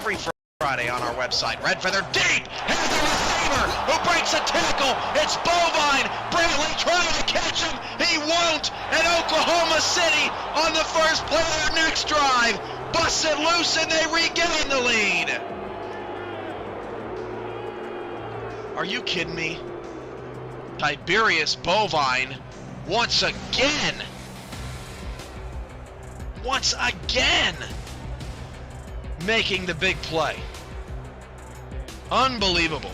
every Friday on our website. Red Feather deep, here's the receiver who breaks a tackle. It's Bovine. Brantley trying to catch him. He won't. And Oklahoma City on the first play of their next drive busts it loose and they regain the lead. Are you kidding me? Tiberius Bovine once again making the big play. Unbelievable.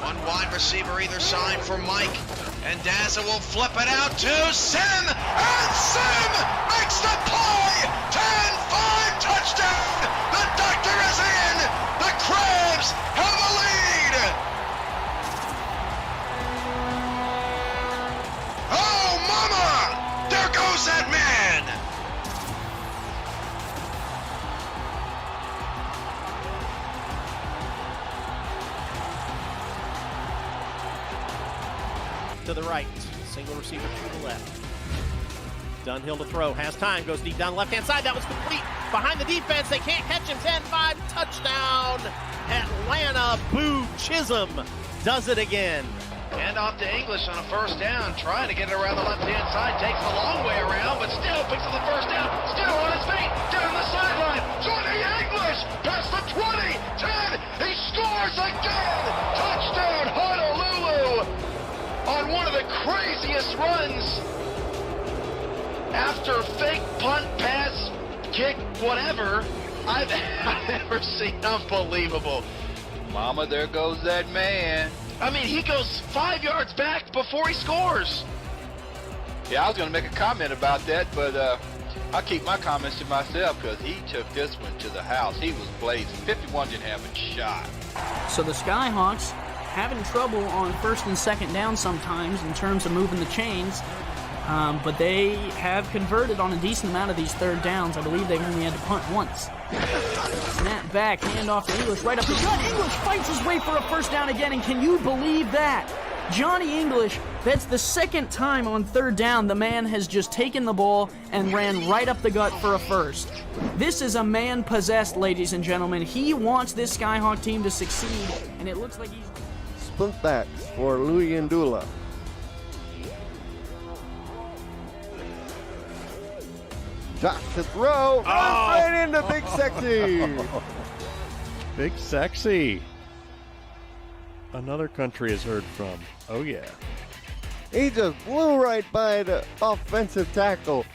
One wide receiver either side for Mike, and Daza will flip it out to Sim, and Sim makes the play! 10-5 touchdown! The doctor is in! The Crabs have a lead! Oh, mama! There goes that man! To the right, single receiver to the left. Dunhill to throw, has time, goes deep down the left-hand side. That was complete behind the defense. They can't catch him. 10-5 touchdown. Atlanta. Boo Chisholm does it again. Hand off to English on a first down, trying to get it around the left-hand side, takes the long way around, but still picks up the first down, still on his feet, down the sideline, Johnny English, past the 20, 10, he scores again! Touchdown, Honolulu! On one of the craziest runs after fake punt, pass, kick, whatever I've ever seen. Unbelievable. Mama, there goes that man. I mean, he goes 5 yards back before he scores. Yeah, I was going to make a comment about that, but I'll keep my comments to myself because he took this one to the house. He was blazing. 51 didn't have a shot. So the Skyhawks having trouble on first and second down sometimes in terms of moving the chains, but they have converted on a decent amount of these third downs. I believe they've only had to punt once. Snap back, handoff to English, right up the gut. English fights his way for a first down again, and can you believe that? Johnny English, that's the second time on third down the man has just taken the ball and ran right up the gut for a first. This is a man possessed, ladies and gentlemen. He wants this Skyhawk team to succeed, and it looks like he's... Splint backs for Louis Ndula. Josh to throw, right into Big Sexy. Big Sexy. Another country has heard from. Oh, yeah. He just blew right by the offensive tackle.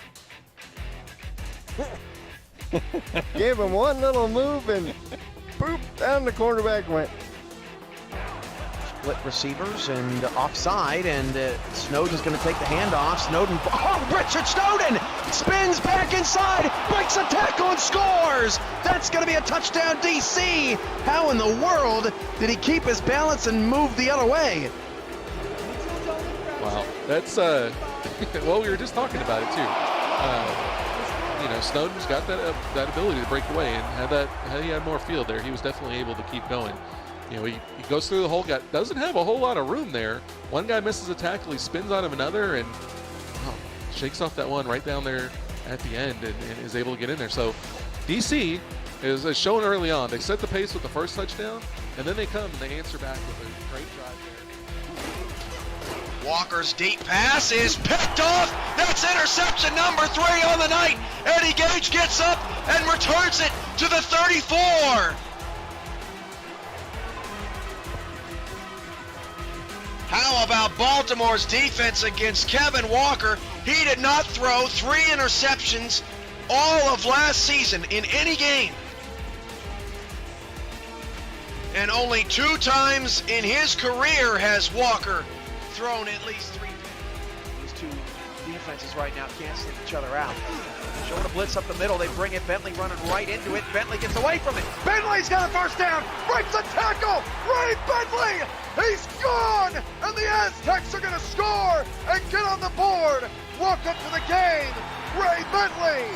Gave him one little move and boop, down the cornerback went. Split receivers and offside, and Snowden's going to take the handoff. Snowden, Richard Snowden spins back inside, breaks a tackle and scores. That's going to be a touchdown, DC. How in the world did he keep his balance and move the other way? Wow, that's well, we were just talking about it too. You know, Snowden's got that ability to break away, and had he had more field there, he was definitely able to keep going. You know, he goes through the whole guy, doesn't have a whole lot of room there. One guy misses a tackle, he spins on him another, and shakes off that one right down there at the end and is able to get in there. So DC is shown early on. They set the pace with the first touchdown, and then they come and they answer back with a great drive there. Walker's deep pass is picked off. That's interception number 3 on the night. Eddie Gage gets up and returns it to the 34. How about Baltimore's defense against Kevin Walker? He did not throw 3 interceptions all of last season in any game. And only 2 times in his career has Walker thrown at least 3 picks. These two defenses right now canceling each other out. Showing a blitz up the middle, they bring it, Bentley running right into it, Bentley gets away from it, Bentley's got a first down, breaks a tackle, Ray Bentley, he's gone, and the Aztecs are gonna score and get on the board. Welcome to the game, Ray Bentley.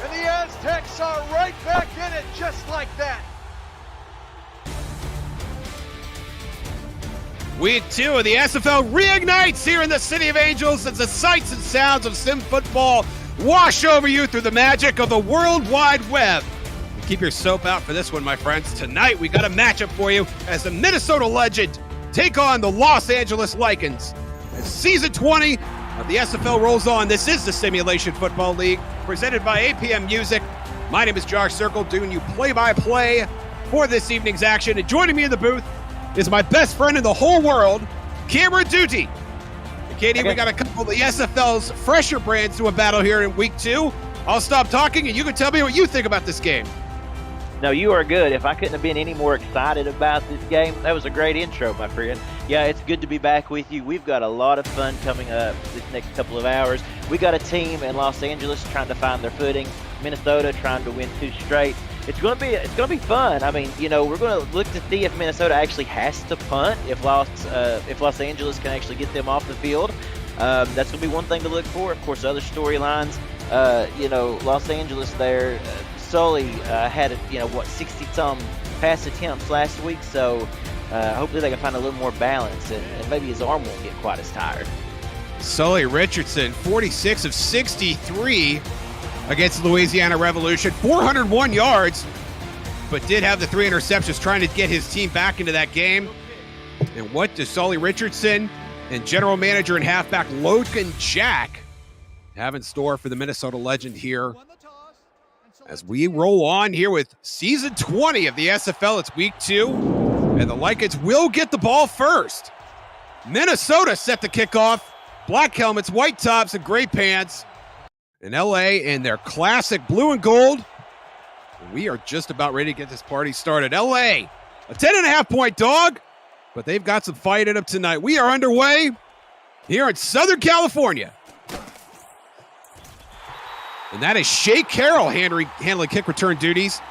And the Aztecs are right back in it just like that. Week 2 of the SFL reignites here in the City of Angels as the sights and sounds of sim football wash over you through the magic of the World Wide Web. Keep your soap out for this one, my friends. Tonight, we got a matchup for you as the Minnesota Legend take on the Los Angeles Lycans. As Season 20 of the SFL rolls on, this is the Simulation Football League, presented by APM Music. My name is Josh Circle, doing you play-by-play for this evening's action. And joining me in the booth is my best friend in the whole world, Cameron Duty. Katie, we got a couple of the SFL's fresher brands to a battle here in Week 2. I'll stop talking, and you can tell me what you think about this game. No, you are good. If I couldn't have been any more excited about this game, that was a great intro, my friend. Yeah, it's good to be back with you. We've got a lot of fun coming up this next couple of hours. We got a team in Los Angeles trying to find their footing. Minnesota trying to win 2 straight. It's going to be fun. I mean, you know, we're going to look to see if Minnesota actually has to punt, if Los Angeles can actually get them off the field. That's going to be one thing to look for. Of course, other storylines. You know, Los Angeles there. Sully had 60-some pass attempts last week, so hopefully they can find a little more balance, and maybe his arm won't get quite as tired. Sully Richardson, 46 of 63 against the Louisiana Revolution, 401 yards, but did have the 3 interceptions trying to get his team back into that game. And what does Sully Richardson and general manager and halfback Logan Jack have in store for the Minnesota Legend here as we roll on here with Season 20 of the SFL? It's Week 2, and the Lycans will get the ball first. Minnesota set to kick off. Black helmets, white tops, and gray pants. In LA in their classic blue and gold. We are just about ready to get this party started. LA, a 10.5-point dog, but they've got some fight in them tonight. We are underway here in Southern California. And that is Shea Carroll handling kick return duties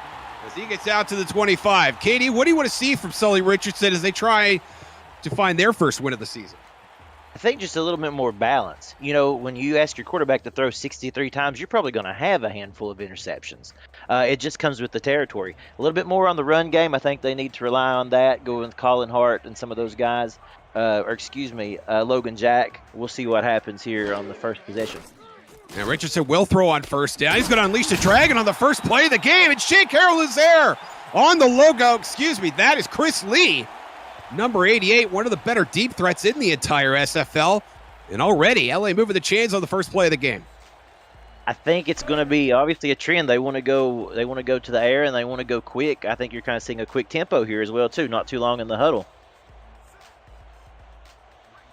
as he gets out to the 25. Katie, what do you want to see from Sully Richardson as they try to find their first win of the season? I think just a little bit more balance. You know, when you ask your quarterback to throw 63 times, you're probably going to have a handful of interceptions. It just comes with the territory. A little bit more on the run game. I think they need to rely on that, go with Colin Hart and some of those guys. Logan Jack. We'll see what happens here on the first possession. Now Richardson will throw on first down. He's going to unleash the dragon on the first play of the game, and Shea Carroll is there on the logo. That is Chris Lee. Number 88, one of the better deep threats in the entire SFL. And already, LA moving the chains on the first play of the game. I think it's going to be obviously a trend. They want to go to the air, and they want to go quick. I think you're kind of seeing a quick tempo here as well, too. Not too long in the huddle.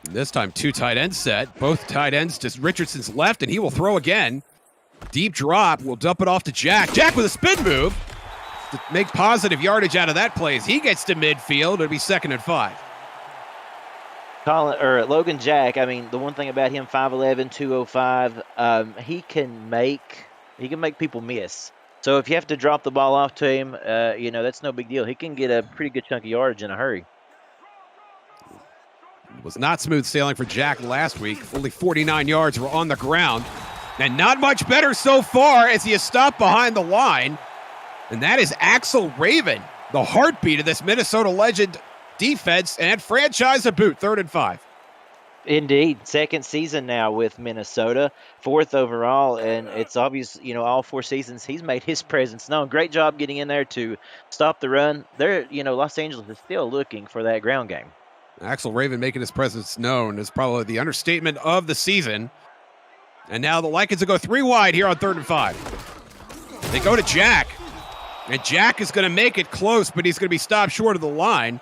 This time, 2 tight ends set. Both tight ends to Richardson's left, and he will throw again. Deep drop. We'll dump it off to Jack. Jack with a spin move to make positive yardage out of that play as he gets to midfield. It'll be 2nd and 5. Logan Jack, I mean, the one thing about him, 5'11", 205, he can make people miss. So if you have to drop the ball off to him, that's no big deal. He can get a pretty good chunk of yardage in a hurry. Was not smooth sailing for Jack last week. Only 49 yards were on the ground. And not much better so far as he is stopped behind the line. And that is Axel Raven, the heartbeat of this Minnesota Legend defense and franchise a boot, 3rd and 5. Indeed. 2nd season now with Minnesota, 4th overall, and it's obvious, all 4 seasons he's made his presence known. Great job getting in there to stop the run. Los Angeles is still looking for that ground game. Axel Raven making his presence known is probably the understatement of the season. And now the Lycans will go 3 wide here on 3rd and 5. They go to Jack. And Jack is going to make it close, but he's going to be stopped short of the line.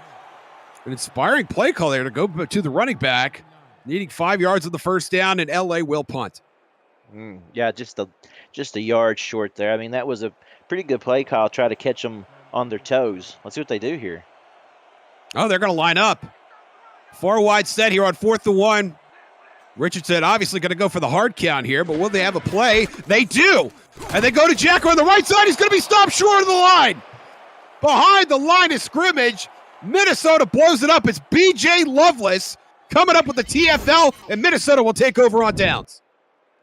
An inspiring play call there to go to the running back. Needing 5 yards of the first down, and LA will punt. Yeah, just a yard short there. I mean, that was a pretty good play call. Try to catch them on their toes. Let's see what they do here. Oh, they're going to line up. 4 wide set here on 4th and 1. Richardson obviously going to go for the hard count here, but will they have a play? They do. And they go to Jack on the right side. He's going to be stopped short of the line. Behind the line of scrimmage, Minnesota blows it up. It's B.J. Loveless coming up with the TFL, and Minnesota will take over on downs.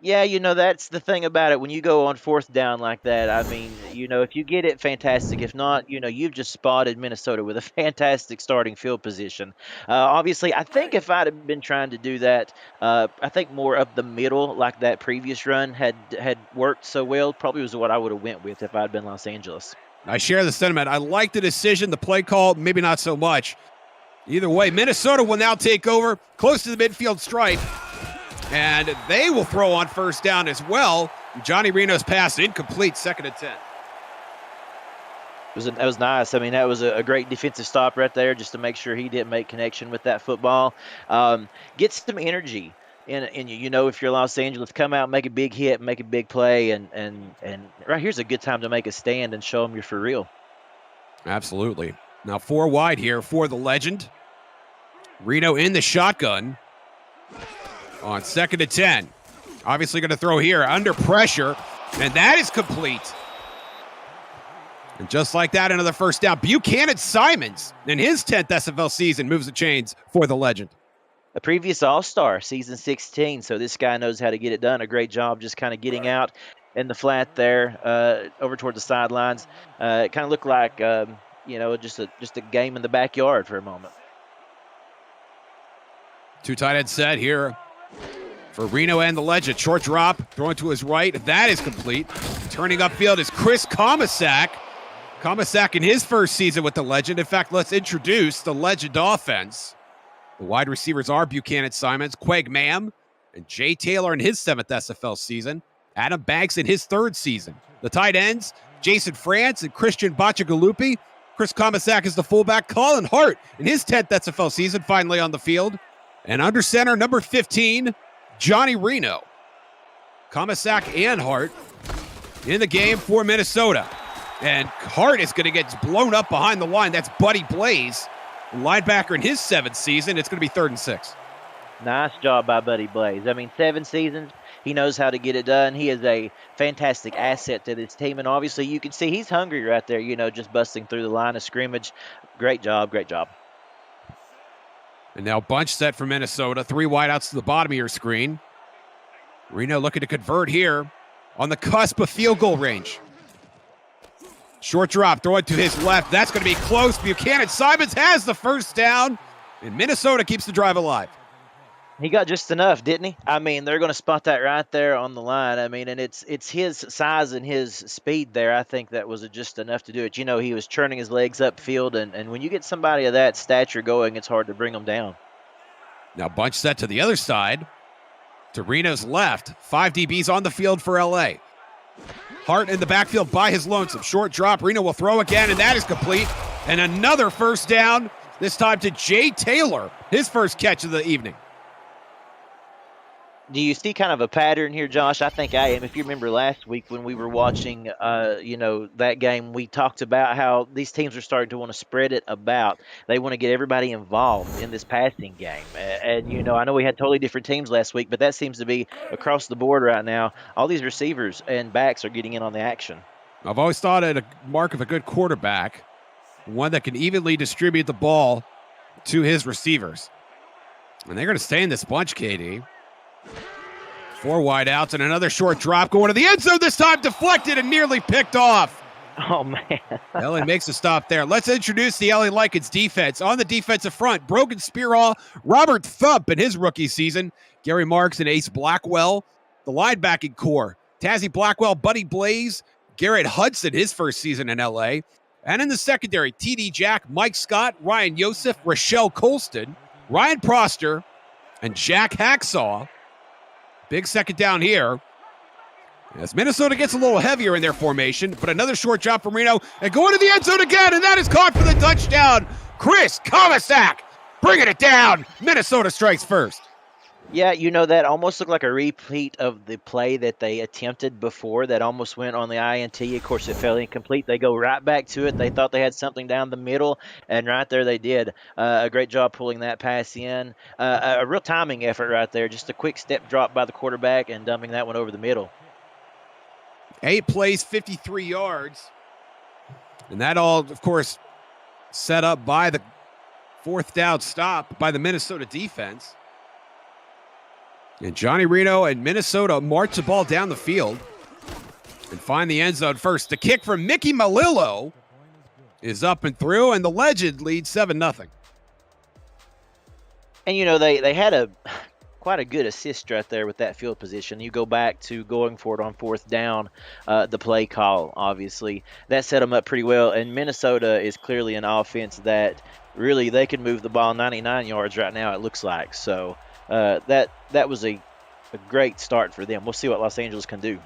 Yeah, that's the thing about it. When you go on fourth down like that, I mean, if you get it, fantastic. If not, you've just spotted Minnesota with a fantastic starting field position. Obviously, I think if I'd have been trying to do that, I think more of the middle, like that previous run had worked so well, probably was what I would have went with if I'd been Los Angeles. I share the sentiment. I like the decision, the play call, maybe not so much. Either way, Minnesota will now take over close to the midfield stripe. And they will throw on first down as well. Johnny Reno's pass incomplete, 2nd and 10. That was nice. I mean, that was a great defensive stop right there just to make sure he didn't make connection with that football. Get some energy. And if you're Los Angeles, come out, make a big hit, make a big play, and right here's a good time to make a stand and show them you're for real. Absolutely. Now 4 wide here for the legend. Reno in the shotgun on 2nd and 10. Obviously going to throw here under pressure, and that is complete. And just like that, another first down. Buchanan Simons, in his 10th SFL season, moves the chains for the legend. A previous All-Star, season 16, so this guy knows how to get it done. A great job just kind of getting out in the flat there over toward the sidelines. It kind of looked like, just a game in the backyard for a moment. 2 tight end set here for Reno and the legend. Short drop, throwing to his right. That is complete. Turning upfield is Chris Komisak. Komisak in his first season with the legend. In fact, let's introduce the legend offense. The wide receivers are Buchanan Simons, Quag Mam, and Jay Taylor in his 7th SFL season. Adam Banks in his 3rd season. The tight ends, Jason France and Christian Bachagalupi. Chris Komisak is the fullback. Colin Hart in his 10th SFL season, finally on the field. And under center, number 15, Johnny Reno. Komisak and Hart in the game for Minnesota. And Hart is going to get blown up behind the line. That's Buddy Blaze, linebacker in his 7th season. It's going to be 3rd and 6. Nice job by Buddy Blaze. I mean, 7 seasons. He knows how to get it done. He is a fantastic asset to this team. And obviously, you can see he's hungry right there, just busting through the line of scrimmage. Great job, great job. And now bunch set for Minnesota. 3 wideouts to the bottom of your screen. Reno looking to convert here on the cusp of field goal range. Short drop, throw it to his left. That's going to be close. Buchanan Simons has the first down, and Minnesota keeps the drive alive. He got just enough, didn't he? I mean, they're going to spot that right there on the line. I mean, and it's his size and his speed there. I think that was just enough to do it. He was churning his legs upfield, and when you get somebody of that stature going, it's hard to bring them down. Now bunch set to the other side, to Reno's left. 5 DBs on the field for LA. Hart in the backfield by his lonesome. Short drop. Reno will throw again, and that is complete. And another first down, this time to Jay Taylor, his first catch of the evening. Do you see kind of a pattern here, Josh? I think I am. If you remember last week when we were watching, that game, we talked about how these teams are starting to want to spread it about. They want to get everybody involved in this passing game. And I know we had totally different teams last week, but that seems to be across the board right now. All these receivers and backs are getting in on the action. I've always thought it a mark of a good quarterback, one that can evenly distribute the ball to his receivers. And they're going to stay in this bunch, KD. 4 wide outs and another short drop going to the end zone, this time deflected and nearly picked off. Oh, man. LA makes a stop there. Let's introduce the LA Lycans defense. On the defensive front, Brogan Spearall, Robert Thump in his rookie season, Gary Marks and Ace Blackwell. The linebacking core, Tazzy Blackwell, Buddy Blaze, Garrett Hudson, his first season in LA. And in the secondary, TD Jack, Mike Scott, Ryan Yosef, Rochelle Colston, Ryan Proster, and Jack Hacksaw. Big second down here as Minnesota gets a little heavier in their formation, but another short drop from Reno and going to the end zone again, and that is caught for the touchdown. Chris Komisak bringing it down. Minnesota strikes first. Yeah, that almost looked like a repeat of the play that they attempted before that almost went on the INT. Of course, it fell incomplete. They go right back to it. They thought they had something down the middle, and right there they did. A great job pulling that pass in. A real timing effort right there. Just a quick step drop by the quarterback and dumping that one over the middle. 8 plays, 53 yards. And that all, of course, set up by the 4th down stop by the Minnesota defense. And Johnny Reno and Minnesota march the ball down the field and find the end zone first. The kick from Mickey Malillo is up and through, and the Legend leads 7-0. And, you know, they had quite a good assist right there with that field position. You go back to going for it on 4th down, the play call, obviously. That set them up pretty well, and Minnesota is clearly an offense that really they can move the ball 99 yards right now, it looks like. So that was a great start for them. We'll see what Los Angeles can do.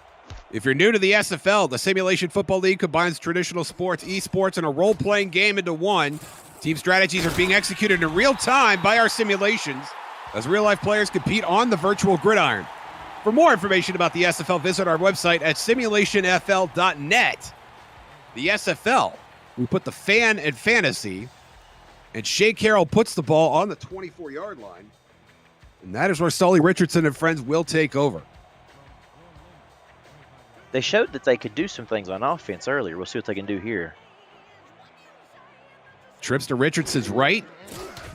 If you're new to the SFL, the Simulation Football League combines traditional sports, esports, and a role-playing game into one. Team strategies are being executed in real time by our simulations as real-life players compete on the virtual gridiron. For more information about the SFL, visit our website at simulationfl.net. The SFL, we put the fan in fantasy, and Shea Carroll puts the ball on the 24-yard line, and that is where Sully Richardson and friends will take over. They showed that they could do some things on offense earlier. We'll see what they can do here. Trips to Richardson's right.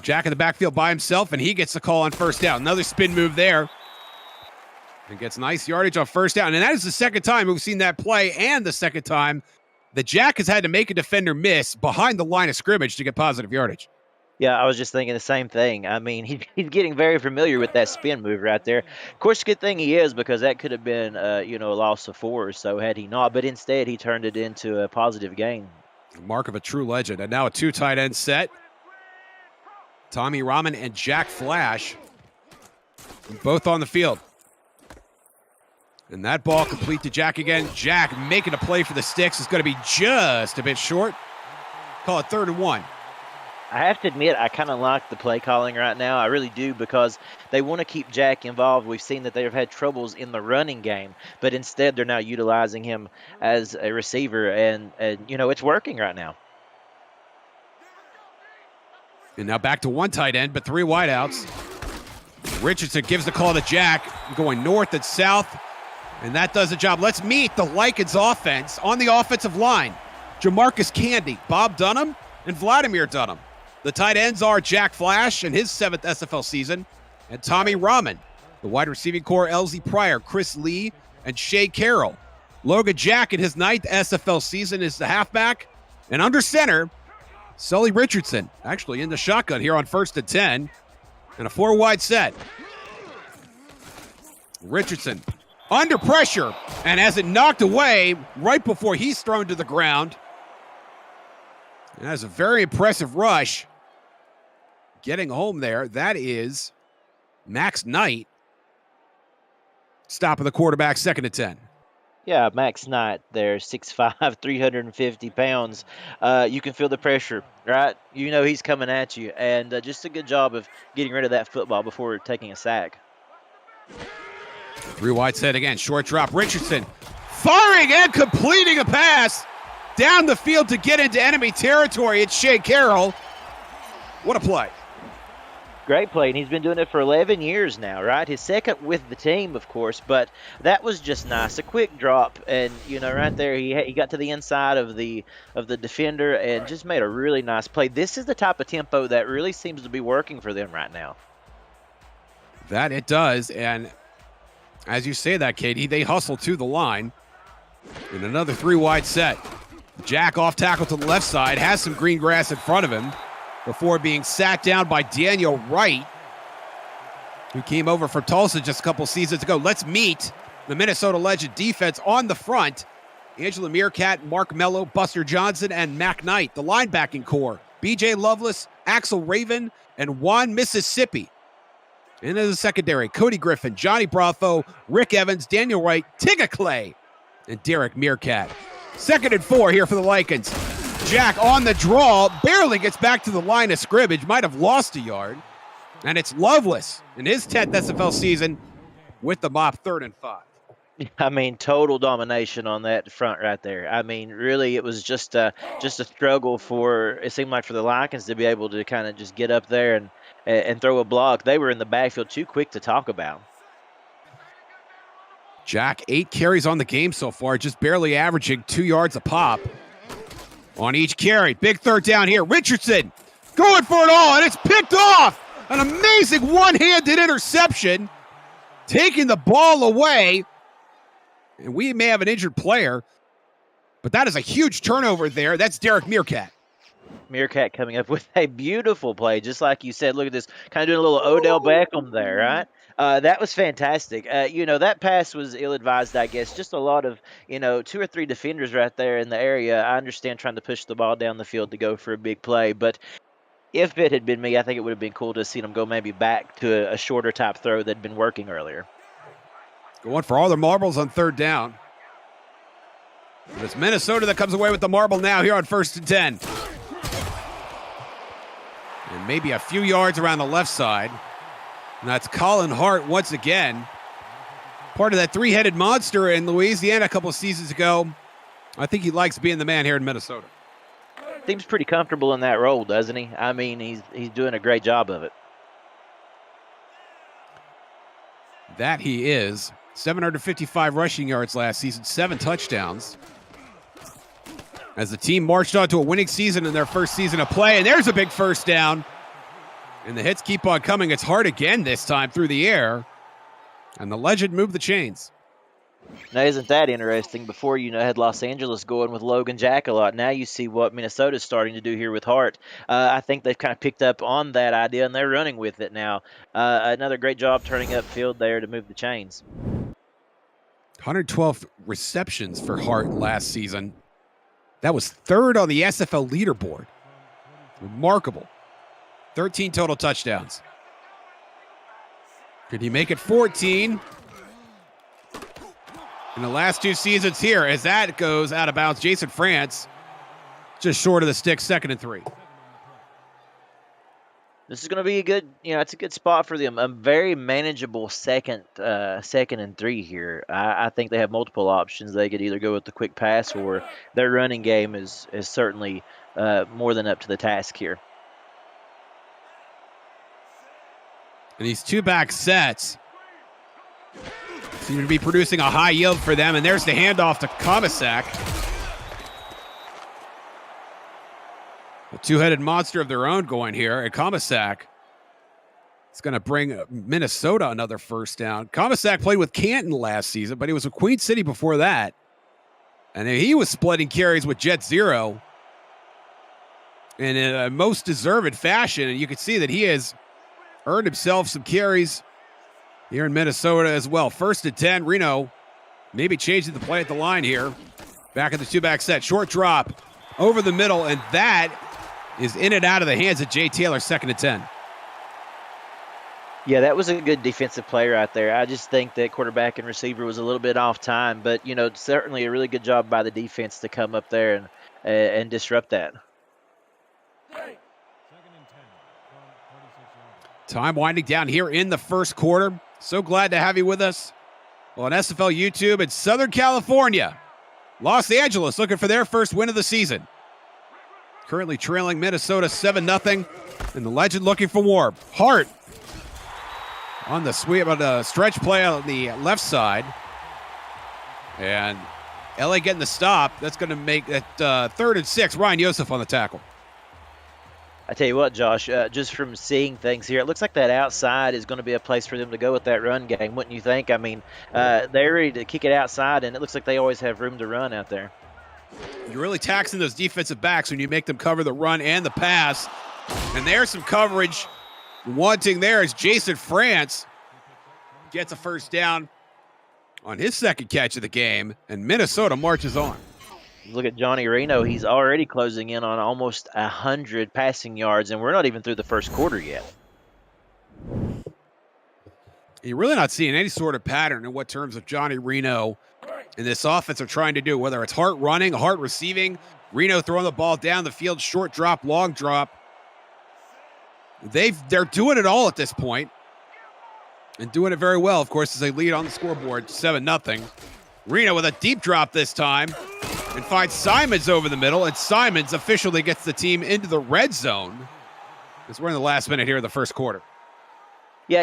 Jack in the backfield by himself, and he gets the call on 1st down. Another spin move there. And gets nice yardage on 1st down. And that is the second time we've seen that play, and the second time that Jack has had to make a defender miss behind the line of scrimmage to get positive yardage. Yeah, I was just thinking the same thing. I mean, he's getting very familiar with that spin move right there. Of course, good thing he is, because that could have been, a loss of 4 or so had he not. But instead, he turned it into a positive gain. Mark of a true legend. And now a 2 tight end set. Tommy Rahman and Jack Flash, both on the field. And that ball complete to Jack again. Jack making a play for the sticks. Is going to be just a bit short. Call it 3rd and 1. I have to admit, I kind of like the play calling right now. I really do, because they want to keep Jack involved. We've seen that they've had troubles in the running game, but instead they're now utilizing him as a receiver, and it's working right now. And now back to 1 tight end, but 3 wideouts. Richardson gives the call to Jack, going north and south, and that does the job. Let's meet the Lycans offense on the offensive line. Jamarcus Candy, Bob Dunham, and Vladimir Dunham. The tight ends are Jack Flash in his 7th SFL season, and Tommy Rahman. The wide receiving core, LZ Pryor, Chris Lee, and Shea Carroll. Logan Jack in his 9th SFL season is the halfback. And under center, Sully Richardson, actually in the shotgun here on 1st and 10, and a 4-wide set. Richardson under pressure, and has it knocked away right before he's thrown to the ground. That is a very impressive rush. Getting home there, that is Max Knight. Stop of the quarterback, 2nd and 10. Yeah, Max Knight there, 6'5", 350 pounds. You can feel the pressure, right? You know he's coming at you, and just a good job of getting rid of that football before taking a sack. 3-wide set again, short drop. Richardson firing and completing a pass down the field to get into enemy territory. It's Shea Carroll. What a play. Great play, and he's been doing it for 11 years now, right? His 2nd with the team, of course, but that was just nice. A quick drop, and, right there, he got to the inside of the defender and just made a really nice play. This is the type of tempo that really seems to be working for them right now. That it does, and as you say that, Katie, they hustle to the line. And another 3-wide set. Jack off tackle to the left side, has some green grass in front of him before being sat down by Daniel Wright, who came over from Tulsa just a couple seasons ago. Let's meet the Minnesota Legend defense on the front. Angela Meerkat, Mark Mello, Buster Johnson, and Mac Knight. The linebacking core, B.J. Lovelace, Axel Raven, and Juan Mississippi. Into the secondary, Cody Griffin, Johnny Brotho, Rick Evans, Daniel Wright, Tigga Clay, and Derek Meerkat. 2nd and 4 here for the Lycans. Jack on the draw, barely gets back to the line of scrimmage, might have lost a yard. And it's Lovelace in his 10th SFL season with the mop, 3rd and 5. I mean, total domination on that front right there. I mean, really, it was just a struggle it seemed like for the Lycans to be able to kind of just get up there and throw a block. They were in the backfield too quick to talk about. Jack, 8 carries on the game so far, just barely averaging 2 yards a pop on each carry. Big 3rd down here. Richardson going for it all, and it's picked off. An amazing one-handed interception taking the ball away. And we may have an injured player, but that is a huge turnover there. That's Derek Meerkat. Meerkat coming up with a beautiful play, just like you said. Look at this, kind of doing a little Odell Beckham there, right? That was fantastic. That pass was ill-advised, I guess. Just a lot of, 2 or 3 defenders right there in the area. I understand trying to push the ball down the field to go for a big play, but if it had been me, I think it would have been cool to see them go maybe back to a shorter type throw that had been working earlier. Going for all their marbles on 3rd down. But it's Minnesota that comes away with the marble now here on 1st and 10. And maybe a few yards around the left side. And that's Colin Hart once again. Part of that 3-headed monster in Louisiana a couple of seasons ago. I think he likes being the man here in Minnesota. Seems pretty comfortable in that role, doesn't he? I mean, he's doing a great job of it. That he is. 755 rushing yards last season, 7 touchdowns. As the team marched on to a winning season in their first season of play, and there's a big first down. And the hits keep on coming. It's Hart again this time through the air. And the legend moved the chains. Now, isn't that interesting? Before, had Los Angeles going with Logan Jack a lot. Now you see what Minnesota's starting to do here with Hart. I think they've kind of picked up on that idea, and they're running with it now. Another great job turning upfield there to move the chains. 112 receptions for Hart last season. That was 3rd on the SFL leaderboard. Remarkable. 13 total touchdowns. Could he make it 14? In the last 2 seasons here, as that goes out of bounds, Jason France just short of the stick, 2nd and 3. This is going to be a good, it's a good spot for them. A very manageable second and 3 here. I think they have multiple options. They could either go with the quick pass, or their running game is certainly more than up to the task here. And these 2-back sets seem to be producing a high yield for them. And there's the handoff to Komisak. A 2-headed monster of their own going here. And Komisak is going to bring Minnesota another first down. Komisak played with Canton last season, but he was with Queen City before that. And he was splitting carries with Jet Zero in a most deserved fashion. And you can see that he has earned himself some carries here in Minnesota as well. 1st and 10, Reno maybe changing the play at the line here. Back in the 2-back set. Short drop over the middle, and that is in and out of the hands of Jay Taylor, 2nd and 10. Yeah, that was a good defensive play right there. I just think that quarterback and receiver was a little bit off time, but, certainly a really good job by the defense to come up there and disrupt that. Time winding down here in the first quarter. So glad to have you with us on SFL YouTube in Southern California. Los Angeles looking for their first win of the season. Currently trailing Minnesota 7-0, and the legend looking for more. Hart on the sweep, on the stretch play on the left side. And LA getting the stop. That's going to make it 3rd and 6. Ryan Yosef on the tackle. I tell you what, Josh, just from seeing things here, it looks like that outside is going to be a place for them to go with that run game, wouldn't you think? I mean, they're ready to kick it outside, and it looks like they always have room to run out there. You're really taxing those defensive backs when you make them cover the run and the pass. And there's some coverage wanting there as Jason France gets a first down on his 2nd catch of the game, and Minnesota marches on. Look at Johnny Reno. He's already closing in on almost 100 passing yards, and we're not even through the first quarter yet. You're really not seeing any sort of pattern in what terms of Johnny Reno and this offense are trying to do, whether it's Hart running, Hart receiving, Reno throwing the ball down the field, short drop, long drop. They're doing it all at this point and doing it very well, of course, as they lead on the scoreboard 7-0. Reno with a deep drop this time and finds Simons over the middle, and Simons officially gets the team into the red zone as we're in the last minute here of the first quarter. Yeah,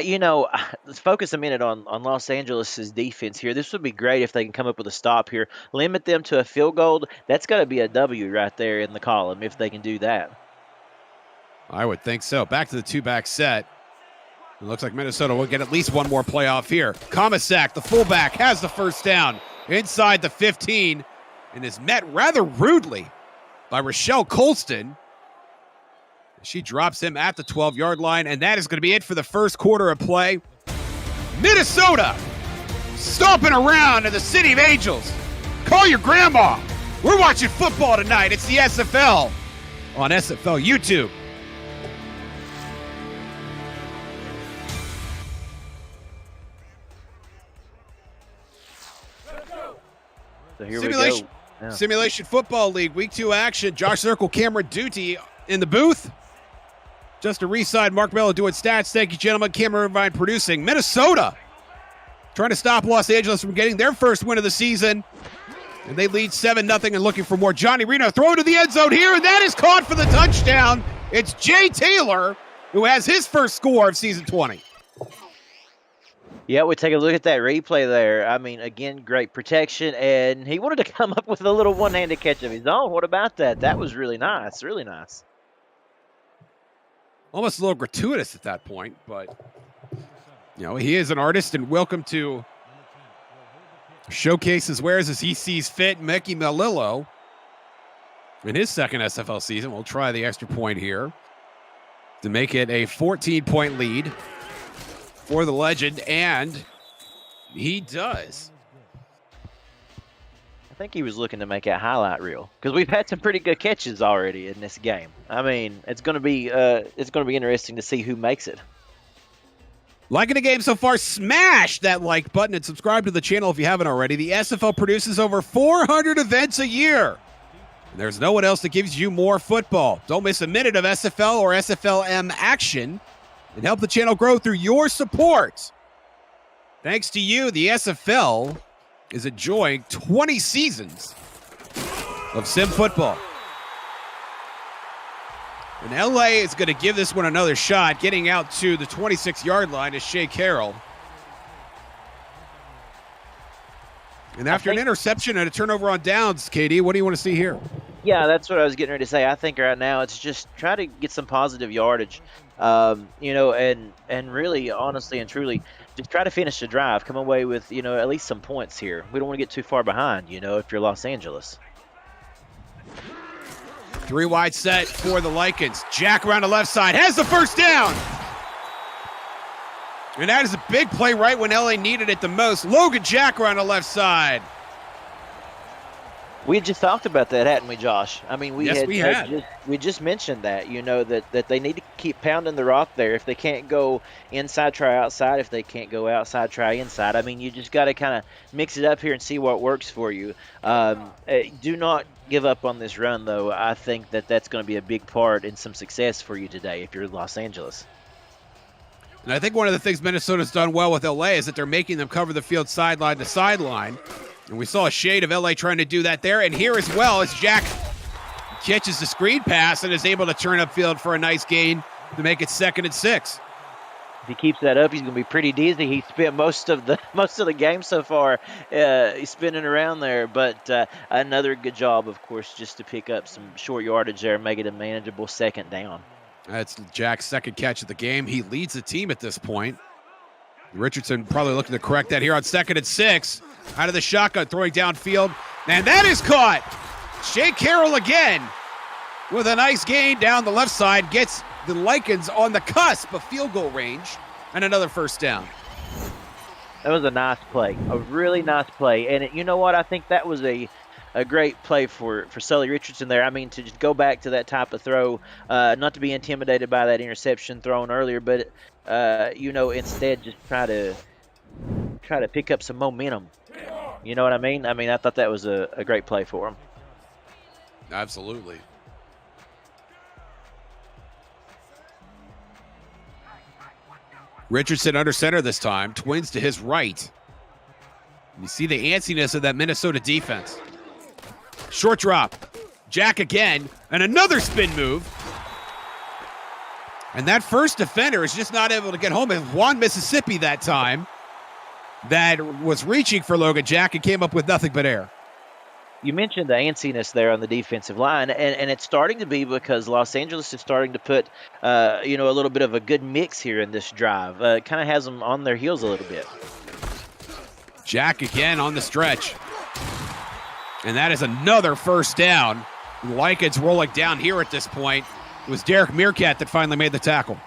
let's focus a minute on Los Angeles' defense here. This would be great if they can come up with a stop here. Limit them to a field goal. That's got to be a W right there in the column if they can do that. I would think so. Back to the 2-back set. It looks like Minnesota will get at least one more playoff here. Komisak, the fullback, has the first down inside the 15 and is met rather rudely by Rochelle Colston. She drops him at the 12-yard line, and that is going to be it for the first quarter of play. Minnesota stomping around in the City of Angels. Call your grandma. We're watching football tonight. It's the SFL on SFL YouTube. So here we go. Yeah. Simulation Football League, Week 2 action. Josh Circle, Cameron Duty in the booth. Justin Reeside, Mark Mello doing stats. Thank you, gentlemen. Cameron Irvine producing. Minnesota trying to stop Los Angeles from getting their first win of the season. And they lead 7-0 and looking for more. Johnny Reno throwing to the end zone here, and that is caught for the touchdown. It's Jay Taylor who has his first score of season 20. Yeah, we take a look at that replay there. I mean, again, great protection, and he wanted to come up with a little one-handed catch of his own. What about that? That was really nice, really nice. Almost a little gratuitous at that point, but, you know, he is an artist and welcome to showcase his wares as he sees fit. Mickey Melillo, in his second SFL season, will try the extra point here to make it a 14-point lead for the legend, and he does. I think he was looking to make a highlight reel because we've had some pretty good catches already in this game. I mean, it's going to be interesting to see who makes it. Liking the game so far, smash that like button and subscribe to the channel if you haven't already. The SFL produces over 400 events a year. And there's no one else that gives you more football. Don't miss a minute of SFL or SFLM action and help the channel grow through your support. Thanks to you, the SFL is enjoying 20 seasons of sim football. And LA is going to give this one another shot. Getting out to the 26-yard line is Shea Carroll. And after an interception and a turnover on downs, KD, what do you want to see here? Yeah, that's what I was getting ready to say. I think right now it's just try to get some positive yardage, and really, honestly and truly, just try to finish the drive. Come away with, at least some points here. We don't want to get too far behind, if you're Los Angeles. 3 wide set for the Lycans. Jack around the left side has the first down. And that is a big play right when LA needed it the most. Logan Jack around the left side. We just talked about that, hadn't we, Josh? I mean, we just mentioned that, that they need to keep pounding the rock there. If they can't go inside, try outside. If they can't go outside, try inside. I mean, you just got to kind of mix it up here and see what works for you. Do not give up on this run, though. I think that's going to be a big part in some success for you today if you're Los Angeles. And I think one of the things Minnesota's done well with LA is that they're making them cover the field sideline to sideline. And we saw a shade of LA trying to do that there. And here as well as Jack catches the screen pass and is able to turn upfield for a nice gain to make it 2nd and 6. If he keeps that up, he's going to be pretty dizzy. He spent most of the game so far he's spinning around there. But another good job, of course, just to pick up some short yardage there and make it a manageable 2nd down. That's Jack's 2nd catch of the game. He leads the team at this point. Richardson probably looking to correct that here on 2nd and 6. Out of the shotgun, throwing downfield. And that is caught. Shea Carroll again with a nice gain down the left side. Gets the Lycans on the cusp of field goal range. And another first down. That was a nice play. A really nice play. And you know what? I think that was a great play for Sully Richardson there. I mean, to just go back to that type of throw, not to be intimidated by that interception thrown earlier, but, instead just try to pick up some momentum. You know what I mean? I mean, I thought that was a great play for him. Absolutely. Richardson under center this time. Twins to his right. You see the antsiness of that Minnesota defense. Short drop. Jack again. And another spin move. And that first defender is just not able to get home. It was Juan Mississippi that time that was reaching for Logan Jack and came up with nothing but air. You mentioned the antsiness there on the defensive line, and it's starting to be because Los Angeles is starting to put, a little bit of a good mix here in this drive. Kind of has them on their heels a little bit. Jack again on the stretch. And that is another first down. Like it's rolling down here at this point. It was Derek Meerkat that finally made the tackle.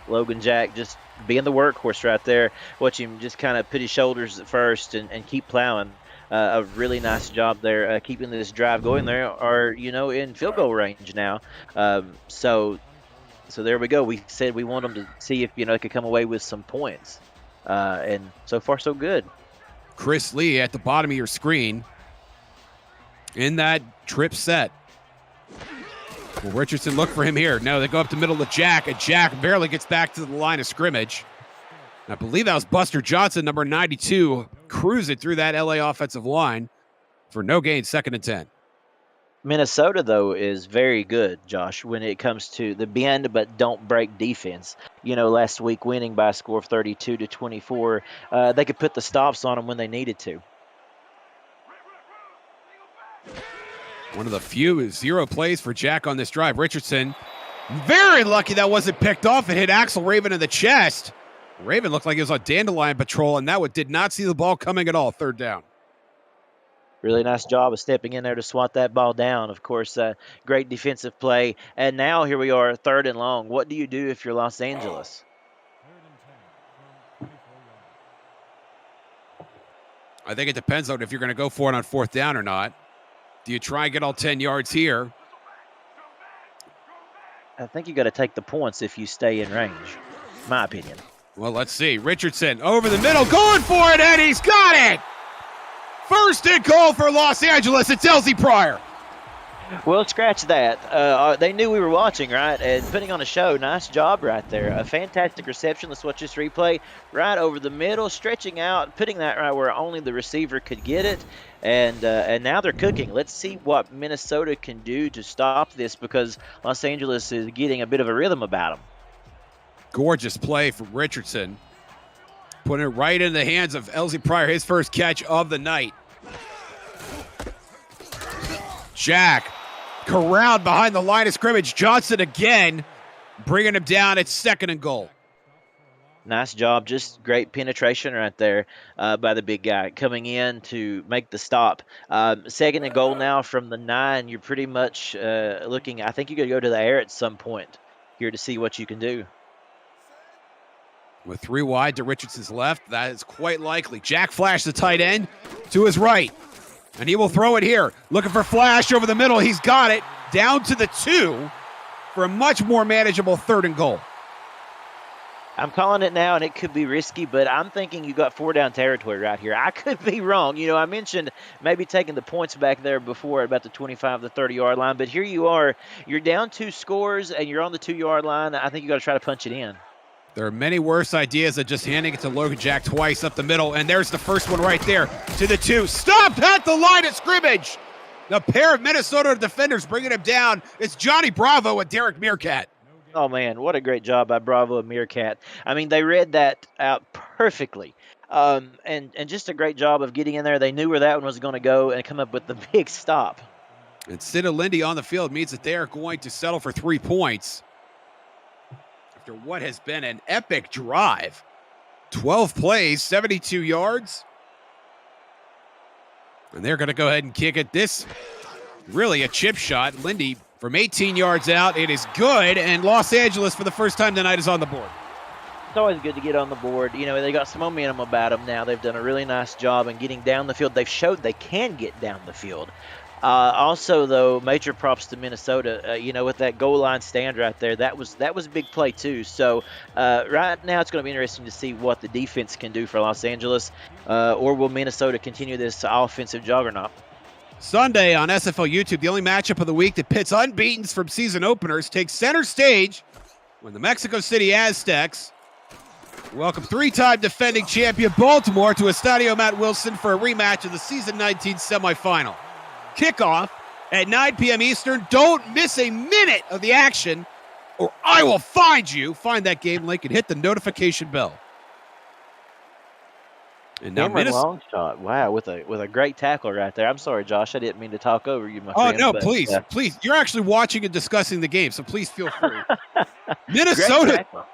Logan Jack just being the workhorse right there. Watch him just kind of put his shoulders at first and keep plowing. A really nice job there keeping this drive going. There are, in field goal range now. So there we go. We said we want them to see if, they could come away with some points. And so far, so good. Chris Lee at the bottom of your screen in that trip set. Will Richardson look for him here? No, they go up the middle to Jack, and Jack barely gets back to the line of scrimmage. I believe that was Buster Johnson, number 92, cruising through that LA offensive line for no gain, 2nd and 10. Minnesota, though, is very good, Josh, when it comes to the bend but don't break defense. Last week winning by a score of 32-24, they could put the stops on them when they needed to. One of the few 0 plays for Jack on this drive. Richardson, very lucky that wasn't picked off. It hit Axel Raven in the chest. Raven looked like he was on dandelion patrol, and that one did not see the ball coming at all. 3rd down. Really nice job of stepping in there to swat that ball down. Of course, great defensive play. And now here we are, 3rd and long. What do you do if you're Los Angeles? I think it depends on if you're going to go for it on 4th down or not. Do you try and get all 10 yards here? I think you got to take the points if you stay in range, my opinion. Well, let's see. Richardson over the middle, going for it, and he's got it! 1st and goal for Los Angeles. It's Elsie Pryor. Well, scratch that. They knew we were watching, right? And putting on a show. Nice job right there. A fantastic reception. Let's watch this replay. Right over the middle, stretching out, putting that right where only the receiver could get it. And now they're cooking. Let's see what Minnesota can do to stop this because Los Angeles is getting a bit of a rhythm about them. Gorgeous play from Richardson. Putting it right in the hands of Elsie Pryor, his first catch of the night. Jack corralled behind the line of scrimmage. Johnson again bringing him down. It's 2nd and goal. Nice job. Just great penetration right there by the big guy coming in to make the stop. 2nd and goal now from the 9. You're pretty much looking, I think you got to go to the air at some point here to see what you can do. With 3 wide to Richardson's left, that is quite likely. Jack Flash, the tight end, to his right. And he will throw it here. Looking for Flash over the middle. He's got it. Down to the 2 for a much more manageable 3rd and goal. I'm calling it now, and it could be risky, but I'm thinking you got 4 down territory right here. I could be wrong. I mentioned maybe taking the points back there before at about the 25 to 30-yard line, but here you are. You're down 2 scores, and you're on the 2-yard line. I think you got to try to punch it in. There are many worse ideas than just handing it to Logan Jack twice up the middle, and there's the first one right there to the 2. Stopped at the line of scrimmage. The pair of Minnesota defenders bringing him down. It's Johnny Bravo and Derek Meerkat. Oh, man, what a great job by Bravo and Meerkat. I mean, they read that out perfectly. And just a great job of getting in there. They knew where that one was going to go and come up with the big stop. And Sid Lindy on the field means that they are going to settle for 3 points. After what has been an epic drive. 12 plays, 72 yards. And they're going to go ahead and kick it. This really a chip shot. Lindy from 18 yards out. It is good. And Los Angeles for the first time tonight is on the board. It's always good to get on the board. They got some momentum about them now. They've done a really nice job in getting down the field. They've showed they can get down the field. Also, though, major props to Minnesota. With that goal line stand right there, that was a big play too. So right now, it's going to be interesting to see what the defense can do for Los Angeles, or will Minnesota continue this offensive juggernaut? Sunday on SFL YouTube, the only matchup of the week that pits unbeatens from season openers takes center stage when the Mexico City Aztecs welcome 3-time defending champion Baltimore to Estadio Matt Wilson for a rematch of the season 19 semifinal. Kickoff at 9 p.m. Eastern. Don't miss a minute of the action or I will find you. Find that game link and hit the notification bell. And now Cameron long shot. Wow, with a great tackle right there. I'm sorry, Josh. I didn't mean to talk over you, my friend. Oh, no, but, please. Please. You're actually watching and discussing the game, so please feel free. Great Minnesota tackle.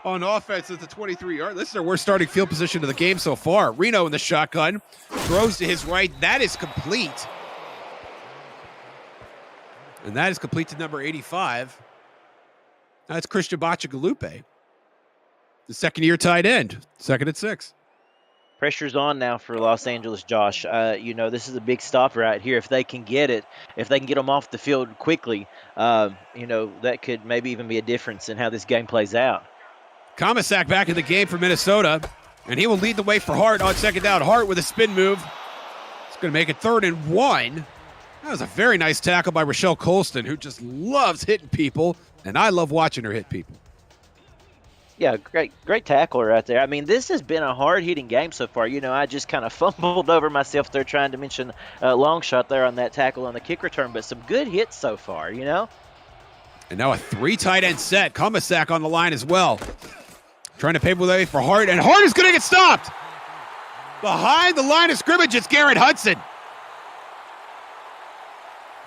on offense at the 23-yard. This is their worst starting field position of the game so far. Reno in the shotgun. Throws to his right. That is complete. And that is complete to number 85. That's Christian Bachagalupe, the second-year tight end. 2nd and 6. Pressure's on now for Los Angeles, Josh. This is a big stop right here. If they can get it, if they can get them off the field quickly, that could maybe even be a difference in how this game plays out. Komisak back in the game for Minnesota, and he will lead the way for Hart on 2nd down. Hart with a spin move. It's going to make it 3rd and 1. That was a very nice tackle by Rochelle Colston, who just loves hitting people, and I love watching her hit people. Yeah, great tackle right there. I mean, this has been a hard-hitting game so far. I just kind of fumbled over myself there trying to mention long shot there on that tackle on the kick return, but some good hits so far, And now a 3 tight end set. Komisak on the line as well. Trying to pave the way for Hart, and Hart is going to get stopped. Behind the line of scrimmage, it's Garrett Hudson.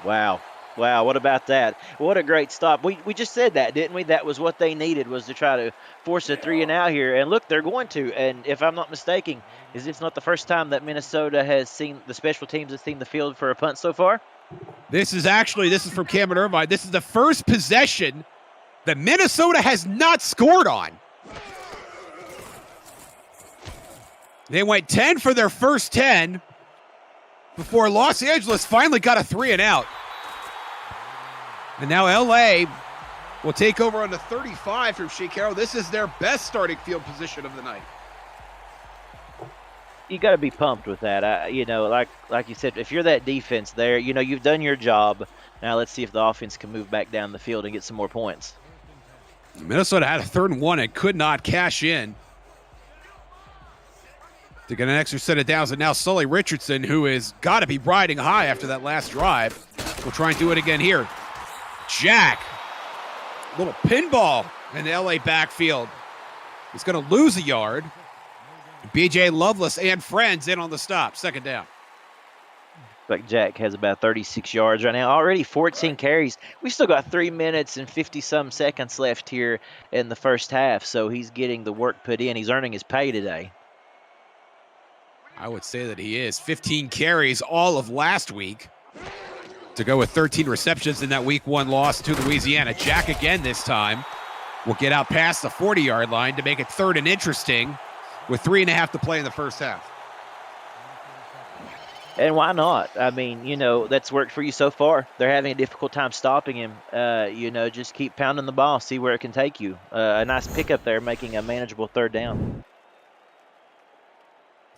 Wow, what about that? What a great stop. We just said that, didn't we? That was what they needed, was to try to force a 3 and out here. And look, they're going to. And if I'm not mistaken, is this not the first time that Minnesota has seen, the special teams has seen the field for a punt so far? This is from Cameron Irvine. This is the first possession that Minnesota has not scored on. They went 10 for their first 10 before Los Angeles finally got a 3 and out. And now LA will take over on the 35 from Shea Carroll. This is their best starting field position of the night. You got to be pumped with that. Like you said, if you're that defense there, you've done your job. Now let's see if the offense can move back down the field and get some more points. Minnesota had a 3rd and 1 and could not cash in to get an extra set of downs. And now Sully Richardson, who has got to be riding high after that last drive, will try and do it again here. Jack, little pinball in the LA backfield. He's going to lose a yard. BJ Loveless and friends in on the stop. 2nd down. Like Jack has about 36 yards right now. Already 14 carries. We still got 3 minutes and 50-some seconds left here in the first half, so he's getting the work put in. He's earning his pay today. I would say that he is. 15 carries all of last week to go with 13 receptions in that week 1 loss to Louisiana. Jack again this time will get out past the 40-yard line to make it 3rd and interesting with 3.5 to play in the first half. And why not? I mean, that's worked for you so far. They're having a difficult time stopping him. Just keep pounding the ball, see where it can take you. A nice pickup there, making a manageable 3rd down.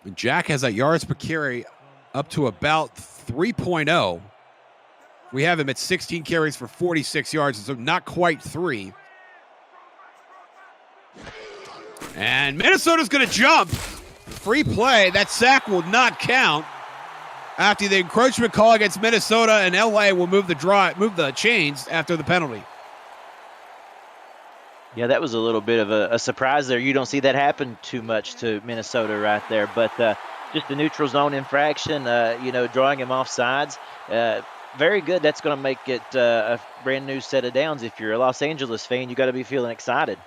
And Jack has that yards per carry up to about 3.0. We have him at 16 carries for 46 yards, so not quite 3. And Minnesota's going to jump. Free play. That sack will not count. After the encroachment call against Minnesota, and LA will move the chains after the penalty. Yeah, that was a little bit of a surprise there. You don't see that happen too much to Minnesota right there. But just the neutral zone infraction, drawing him off sides. Very good. That's going to make it a brand new set of downs. If you're a Los Angeles fan, you got to be feeling excited.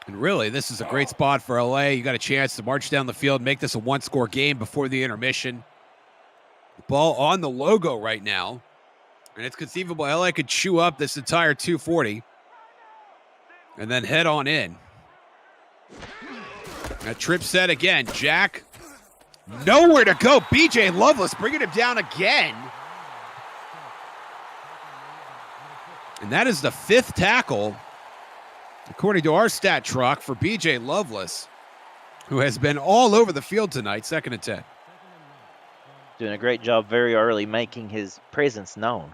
And really, this is a great spot for LA. You got a chance to march down the field, make this a 1-score game before the intermission. The ball on the logo right now. And it's conceivable LA could chew up this entire 240 and then head on in. That trip set again. Jack, nowhere to go. BJ Loveless bringing him down again. And that is the 5th tackle, according to our stat truck, for BJ Loveless, who has been all over the field tonight. 2nd and 10. Doing a great job very early, making his presence known.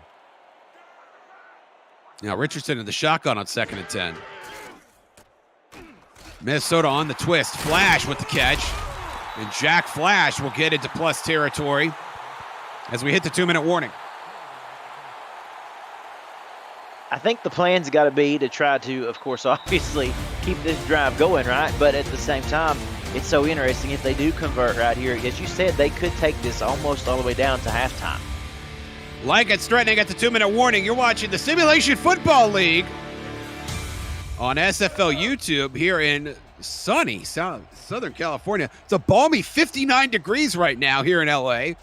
Now Richardson in the shotgun on 2nd and 10. Minnesota on the twist. Flash with the catch. And Jack Flash will get into plus territory as we hit the 2-minute warning. I think the plan's got to be to try to, of course, obviously keep this drive going, right? But at the same time, it's so interesting if they do convert right here. As you said, they could take this almost all the way down to halftime. Like it's threatening at the 2-minute warning. You're watching the Simulation Football League on SFL YouTube here in sunny Southern California. It's a balmy 59 degrees right now here in LA.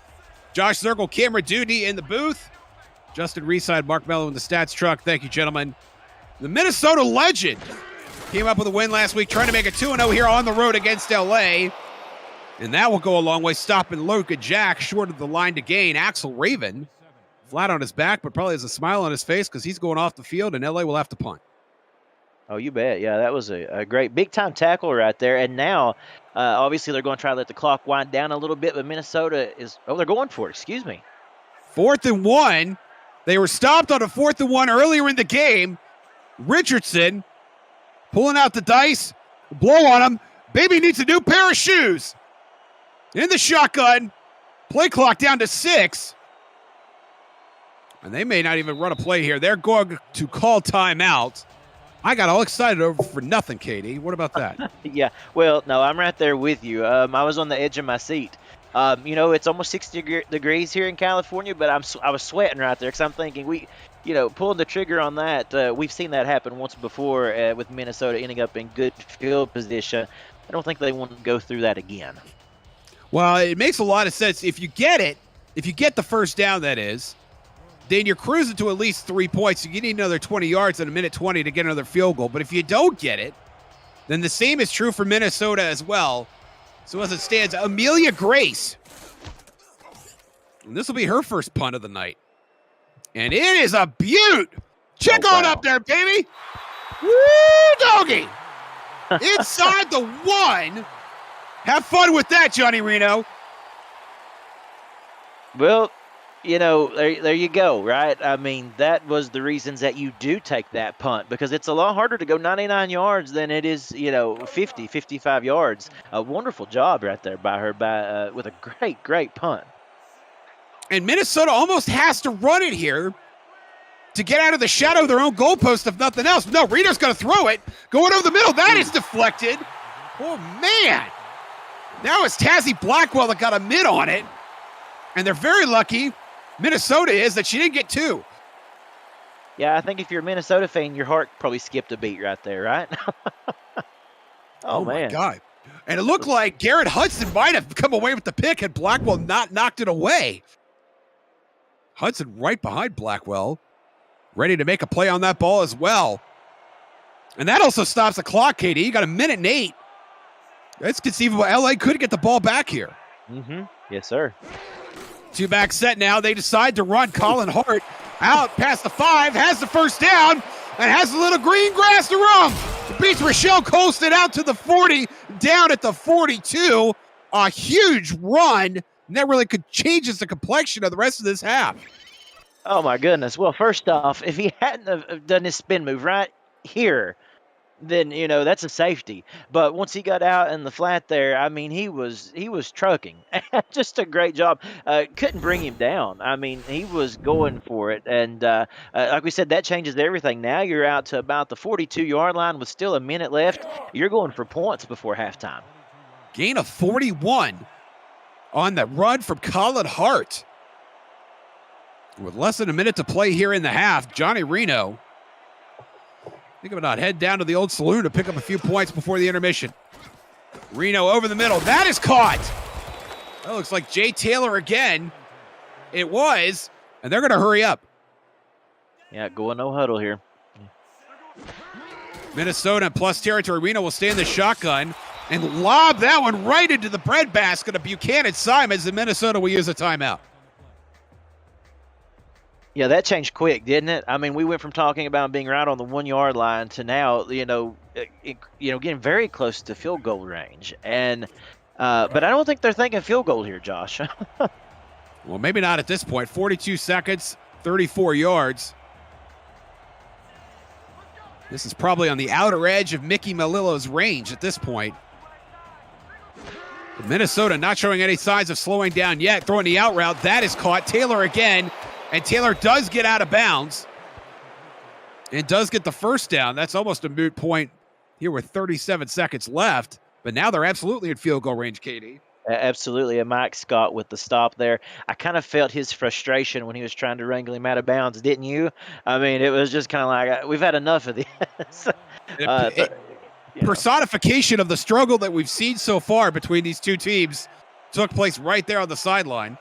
Josh Circle, Cameron Duty in the booth. Justin Reeside, Mark Mello in the stats truck. Thank you, gentlemen. The Minnesota legend came up with a win last week, trying to make it 2-0 here on the road against LA. And that will go a long way, stopping Luka Jack short of the line to gain. Axel Raven, flat on his back, but probably has a smile on his face because he's going off the field, and LA will have to punt. Oh, you bet. Yeah, that was a great big-time tackle right there. And now, obviously, they're going to try to let the clock wind down a little bit, but Minnesota is – oh, they're going for it. Excuse me. 4th and 1. They were stopped on a 4th and 1 earlier in the game. Richardson pulling out the dice, blow on him. Baby needs a new pair of shoes. In the shotgun, play clock down to 6. And they may not even run a play here. They're going to call timeout. I got all excited over for nothing, Katie. What about that? Yeah, well, no, I'm right there with you. I was on the edge of my seat. It's almost 60 degrees here in California, but I was sweating right there because I'm thinking pulling the trigger on that. We've seen that happen once before with Minnesota ending up in good field position. I don't think they want to go through that again. Well, it makes a lot of sense. If you get the first down, that is, then you're cruising to at least 3 points. You need another 20 yards in a minute 20 to get another field goal. But if you don't get it, then the same is true for Minnesota as well. So as it stands, Amelia Grace. And this will be her first punt of the night. And it is a beaut. Check on up there, baby. Woo, doggy. Inside the 1. Have fun with that, Johnny Reno. Well, there you go, right? I mean, that was the reasons that you do take that punt, because it's a lot harder to go 99 yards than it is, 50, 55 yards. A wonderful job right there by her with a great punt. And Minnesota almost has to run it here to get out of the shadow of their own goalpost, if nothing else. No, Reno's going to throw it. Going over the middle. That is deflected. Oh, man. Now it's Tazzy Blackwell that got a mid on it. And they're very lucky, Minnesota is, that she didn't get 2. Yeah, I think if you're a Minnesota fan, your heart probably skipped a beat right there, right? oh, man. My God. And it looked like Garrett Hudson might have come away with the pick had Blackwell not knocked it away. Hudson right behind Blackwell, ready to make a play on that ball as well. And that also stops the clock, Katie. You got 1:08. It's conceivable LA could get the ball back here. Mm-hmm. Yes, sir. 2-back set now. They decide to run Colin Hart out past the 5, has the first down, and has a little green grass to run. Beats Rochelle Colston out to the 40, down at the 42. A huge run. And that really changes the complexion of the rest of this half. Oh, my goodness. Well, first off, if he hadn't have done his spin move right here, then, that's a safety. But once he got out in the flat there, I mean, he was trucking. Just a great job. Couldn't bring him down. I mean, he was going for it. And like we said, that changes everything. Now you're out to about the 42-yard line with still a minute left. You're going for points before halftime. Gain of 41 on that run from Colin Hart. With less than a minute to play here in the half, Johnny Reno, think about head down to the old saloon to pick up a few points before the intermission. Reno over the middle. That is caught. That looks like Jay Taylor again. It was, and they're going to hurry up. Yeah, going no huddle here. Minnesota in plus territory. Reno will stay in the shotgun and lob that one right into the breadbasket of Buchanan Simons, and Minnesota will use a timeout. Yeah, that changed quick, didn't it? I mean, we went from talking about being right on the 1-yard line to now, getting very close to field goal range. And but I don't think they're thinking field goal here, Josh. Well, maybe not at this point. 42 seconds, 34 yards. This is probably on the outer edge of Mickey Melillo's range at this point. Minnesota not showing any signs of slowing down yet. Throwing the out route. That is caught. Taylor again. And Taylor does get out of bounds and does get the first down. That's almost a moot point here with 37 seconds left, but now they're absolutely in field goal range, KD. Absolutely, and Mike Scott with the stop there. I kind of felt his frustration when he was trying to wrangle him out of bounds, didn't you? I mean, it was just kind of like, we've had enough of this. Personification of the struggle that we've seen so far between these two teams took place right there on the sideline.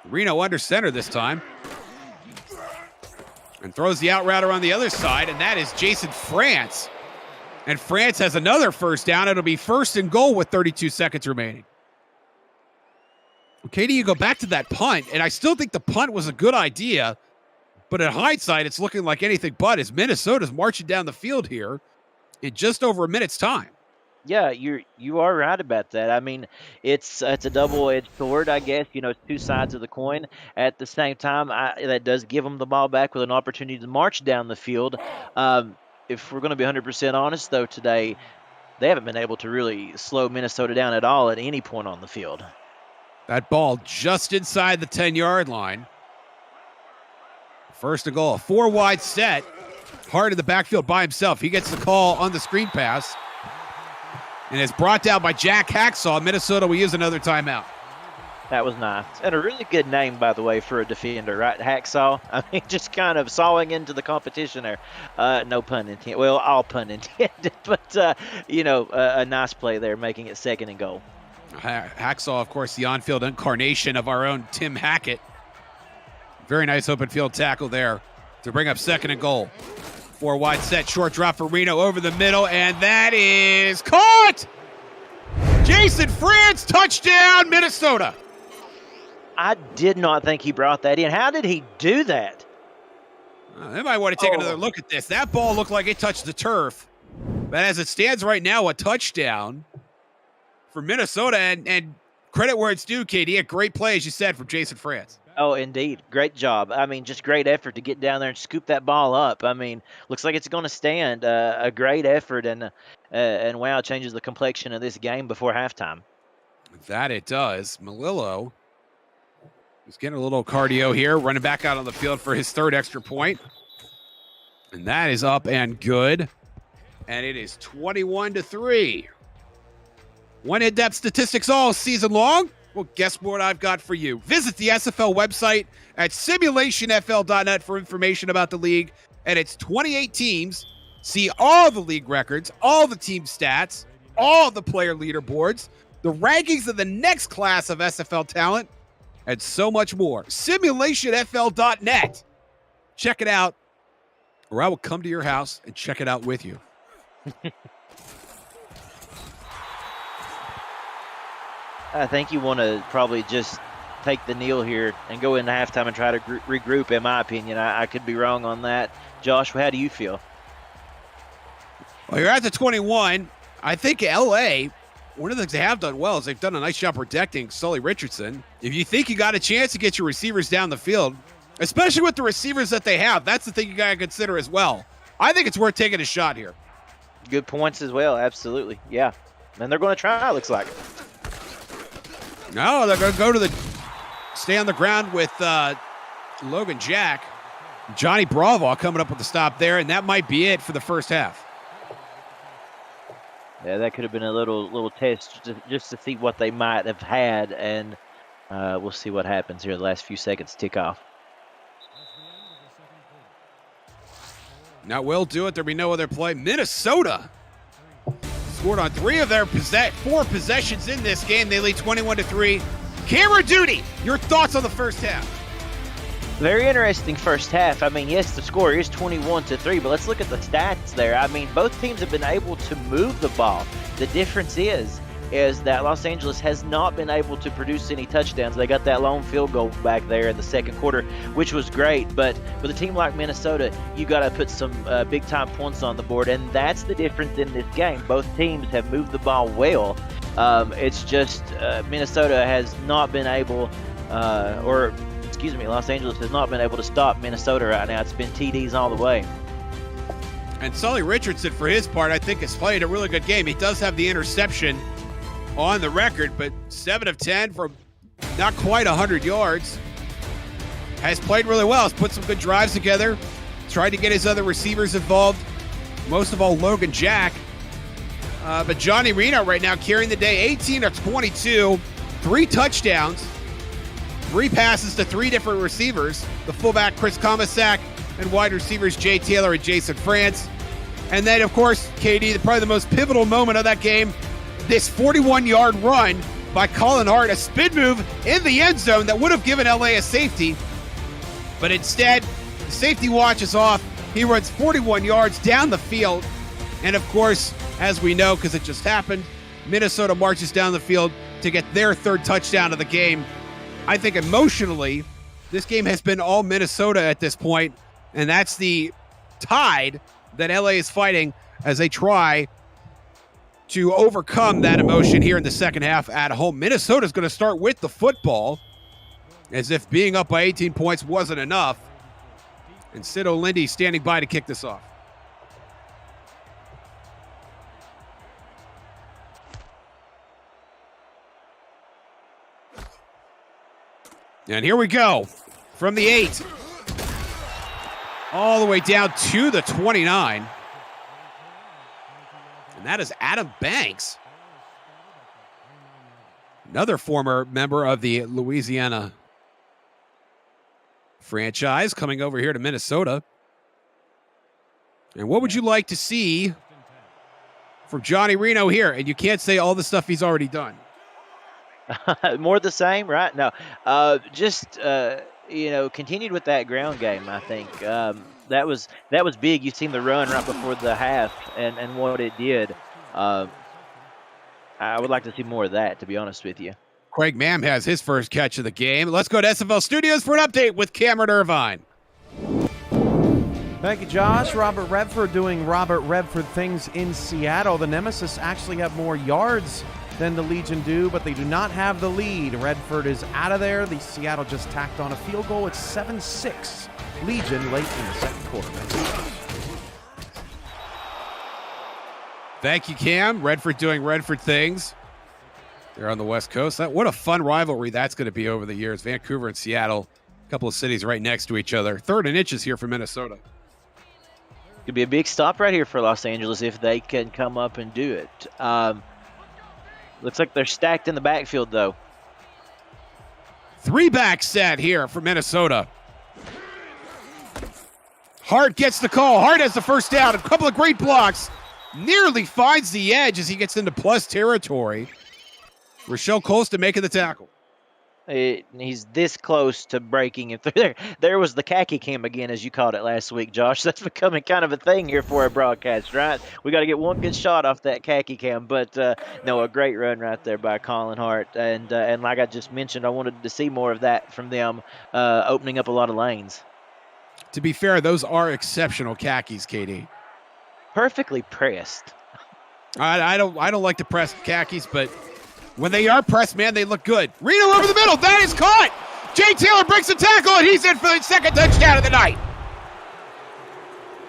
Reno under center this time. And throws the out router on the other side, and that is Jason France. And France has another first down. It'll be 1st and goal with 32 seconds remaining. Katie, you go back to that punt, and I still think the punt was a good idea, but in hindsight, it's looking like anything but, as Minnesota's marching down the field here in just over a minute's time. Yeah, you are right about that. I mean, it's a double-edged sword, I guess. You know, it's two sides of the coin. At the same time, that does give them the ball back with an opportunity to march down the field. If we're going to be 100% honest, though, today, they haven't been able to really slow Minnesota down at all at any point on the field. That ball just inside the 10-yard line. 1st and goal, a 4-wide set. Hart in the backfield by himself. He gets the call on the screen pass. And it's brought down by Jack Hacksaw. Minnesota will use another timeout. That was nice. And a really good name, by the way, for a defender, right? Hacksaw. I mean, just kind of sawing into the competition there. No pun intended. Well, all pun intended. But, a nice play there, making it 2nd and goal. Hacksaw, of course, the on-field incarnation of our own Tim Hackett. Very nice open field tackle there to bring up 2nd and goal. 4-wide set, short drop for Reno over the middle, and that is caught! Jason France, touchdown, Minnesota! I did not think he brought that in. How did he do that? They might want to take another look at this. That ball looked like it touched the turf. But as it stands right now, a touchdown for Minnesota. And credit where it's due, Katie. A great play, as you said, from Jason France. Oh, indeed. Great job. I mean, just great effort to get down there and scoop that ball up. I mean, looks like it's going to stand. A great effort, and wow, changes the complexion of this game before halftime. That it does. Melillo is getting a little cardio here, running back out on the field for his 3rd extra point. And that is up and good. And it is 21-3. One in-depth statistics all season long. Well, guess what I've got for you. Visit the SFL website at simulationfl.net for information about the league and its 28 teams. See all the league records, all the team stats, all the player leaderboards, the rankings of the next class of SFL talent, and so much more. Simulationfl.net. Check it out, or I will come to your house and check it out with you. I think you want to probably just take the kneel here and go into halftime and try to regroup, in my opinion. I could be wrong on that. Josh, how do you feel? Well, you're at the 21. I think L.A., one of the things they have done well is they've done a nice job protecting Sully Richardson. If you think you got a chance to get your receivers down the field, especially with the receivers that they have, that's the thing you got to consider as well. I think it's worth taking a shot here. Good points as well, absolutely. Yeah. And they're going to try, it looks like. No, they're going to stay on the ground with Logan Jack. Johnny Bravo coming up with the stop there, and that might be it for the first half. Yeah, that could have been a little test just to see what they might have had, and we'll see what happens here the last few seconds tick off. Now we'll do it. There'll be no other play. Minnesota scored on 3 of their 4 possessions in this game. They lead 21-3. Camera Duty, your thoughts on the first half? Very interesting first half. I mean, yes, the score is 21-3, but let's look at the stats there. I mean, both teams have been able to move the ball. The difference is that Los Angeles has not been able to produce any touchdowns. They got that long field goal back there in the second quarter, which was great. But with a team like Minnesota, you got to put some big-time points on the board, and that's the difference in this game. Both teams have moved the ball well. It's just Minnesota has not been able, Los Angeles has not been able to stop Minnesota right now. It's been TDs all the way. And Sully Richardson, for his part, I think has played a really good game. He does have the interception on the record, but 7 of 10 for not quite 100 yards. Has played really well. Has put some good drives together. Tried to get his other receivers involved. Most of all, Logan Jack. But Johnny Reno right now carrying the day, 18 of 22, 3 touchdowns, 3 passes to 3 different receivers. The fullback, Chris Komisak, and wide receivers, Jay Taylor and Jason France. And then, of course, KD, probably the most pivotal moment of that game, this 41-yard run by Colin Hart, a spin move in the end zone that would have given LA a safety. But instead, the safety watch is off. He runs 41 yards down the field. And, of course, as we know, because it just happened, Minnesota marches down the field to get their 3rd touchdown of the game. I think emotionally, this game has been all Minnesota at this point, and that's the tide that LA is fighting as they try to overcome that emotion here in the second half at home. Minnesota's going to start with the football, as if being up by 18 points wasn't enough. And Sid O'Lindy standing by to kick this off. And here we go. From the 8. All the way down to the 29. And that is Adam Banks. Another former member of the Louisiana franchise coming over here to Minnesota. And what would you like to see from Johnny Reno here? And you can't say all the stuff he's already done. More the same, right? No, continued with that ground game. I think that was big. You've seen the run right before the half and what it did. I would like to see more of that, to be honest with you. Craig Mam has his first catch of the game. Let's go to SFL Studios for an update with Cameron Irvine. Thank you, Josh. Robert Redford doing Robert Redford things in Seattle. The Nemesis actually have more yards than the Legion do, but they do not have the lead. Redford is out of there. The Seattle just tacked on a field goal. It's 7-6 Legion late in the second quarter. Thank you, Cam. Redford doing Redford things. They're on the West Coast. What a fun rivalry that's going to be over the years. Vancouver and Seattle, a couple of cities right next to each other. 3rd and inches here for Minnesota. Could be a big stop right here for Los Angeles if they can come up and do it. Looks like they're stacked in the backfield, though. 3-back set here for Minnesota. Hart gets the call. Hart has the first down. A couple of great blocks. Nearly finds the edge as he gets into plus territory. Rochelle Colston making the tackle. He's this close to breaking it through. There was the khaki cam again, as you called it last week, Josh. That's becoming kind of a thing here for a broadcast, right? We got to get one good shot off that khaki cam. But, no, a great run right there by Colin Hart. And like I just mentioned, I wanted to see more of that from them, opening up a lot of lanes. To be fair, those are exceptional khakis, KD. Perfectly pressed. I don't like to press khakis, but when they are pressed, man, they look good. Reno over the middle. That is caught. Jay Taylor breaks the tackle, and he's in for the 2nd touchdown of the night.